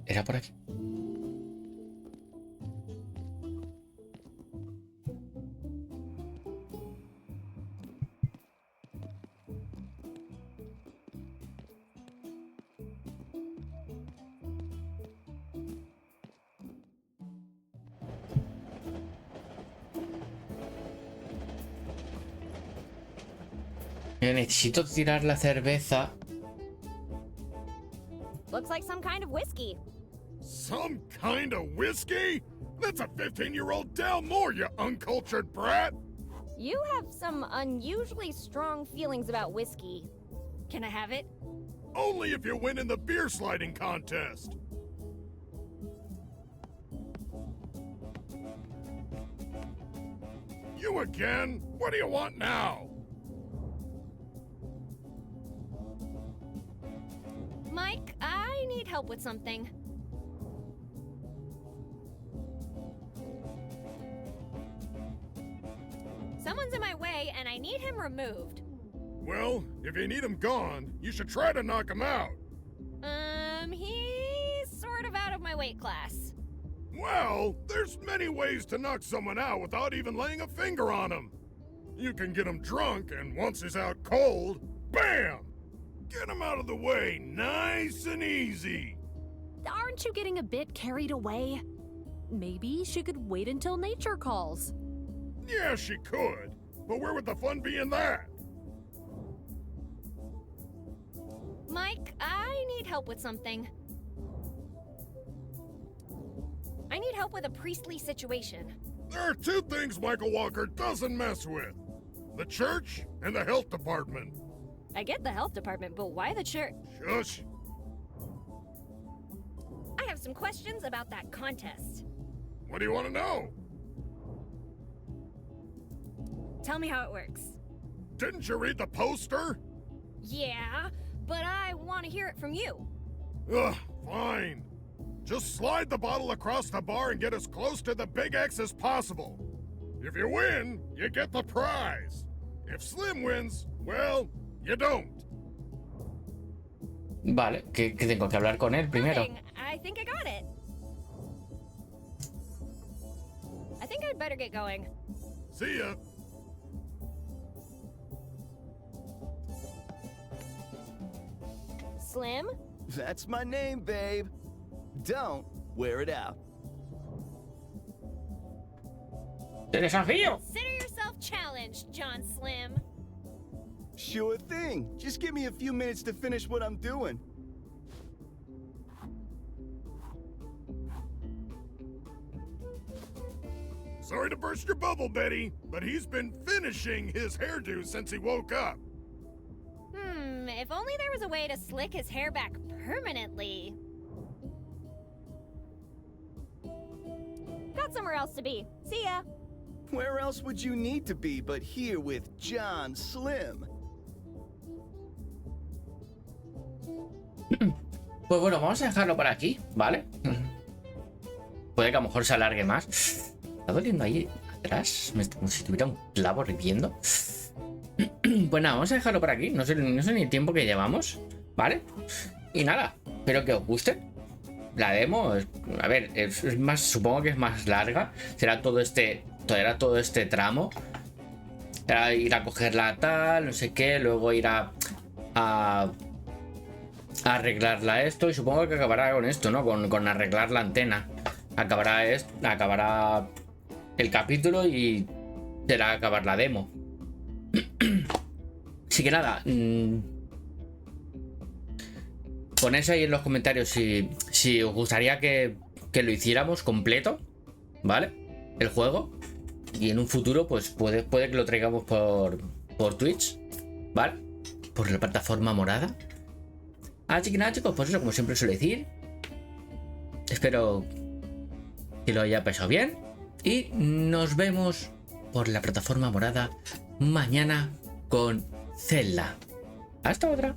Era por aquí. Necesito tirar la cerveza. Looks like some kind of whiskey. Some kind of whiskey? That's a 15-year-old Dalmore, you uncultured brat! You have some unusually strong feelings about whiskey. Can I have it? Only if you win in the beer sliding contest. You again? What do you want now? Mike, I need help with something. Someone's in my way, and I need him removed. Well, if you need him gone, you should try to knock him out. He's sort of out of my weight class. Well, there's many ways to knock someone out without even laying a finger on him. You can get him drunk, and once he's out cold, bam! Get him out of the way, nice and easy. Aren't you getting a bit carried away? Maybe she could wait until nature calls. Yeah, she could, but where would the fun be in that? Mike, I need help with something. I need help with a priestly situation. There are two things Michael Walker doesn't mess with. The church and the health department. I get the health department, but why the church? Shush. I have some questions about that contest. What do you want to know? Tell me how it works. Didn't you read the poster? Yeah, but I want to hear it from you. Ugh, fine. Just slide the bottle across the bar and get as close to the big X as possible. If you win, you get the prize. If Slim wins, well, you don't. Vale, que tengo que hablar con él primero. Nothing. I think I got it. I think I'd better get going. See ya. Slim? That's my name, babe. Don't wear it out. ¡Te desafío! Consider yourself challenged, John Slim. Sure thing. Just give me a few minutes to finish what I'm doing. Sorry to burst your bubble, Betty, but he's been finishing his hairdo since he woke up. If only there was a way to slick his hair back permanently. Got somewhere else to be. See ya. Where else would you need to be but here with John Slim? Pues bueno, vamos a dejarlo por aquí, ¿vale? Puede que a lo mejor se alargue más. Está doliendo ahí atrás, como si tuviera un clavo hirviendo. Pues nada, vamos a dejarlo por aquí. No sé ni el tiempo que llevamos, ¿vale? Y nada, espero que os guste. La demo, a ver, es más, supongo que es más larga. Será todo este tramo. Será ir a cogerla tal, no sé qué, luego ir a arreglarla esto. Y supongo que acabará con esto, ¿no? Con arreglar la antena. Acabará el capítulo y será acabar la demo. Así que nada, ponéis ahí en los comentarios si os gustaría que lo hiciéramos completo, ¿vale? El juego. Y en un futuro pues puede que lo traigamos por Twitch, ¿vale? Por la plataforma morada. Así que nada, chicos, pues eso, como siempre suelo decir, espero que lo haya pasado bien y nos vemos por la plataforma morada mañana con Zelda. Hasta otra.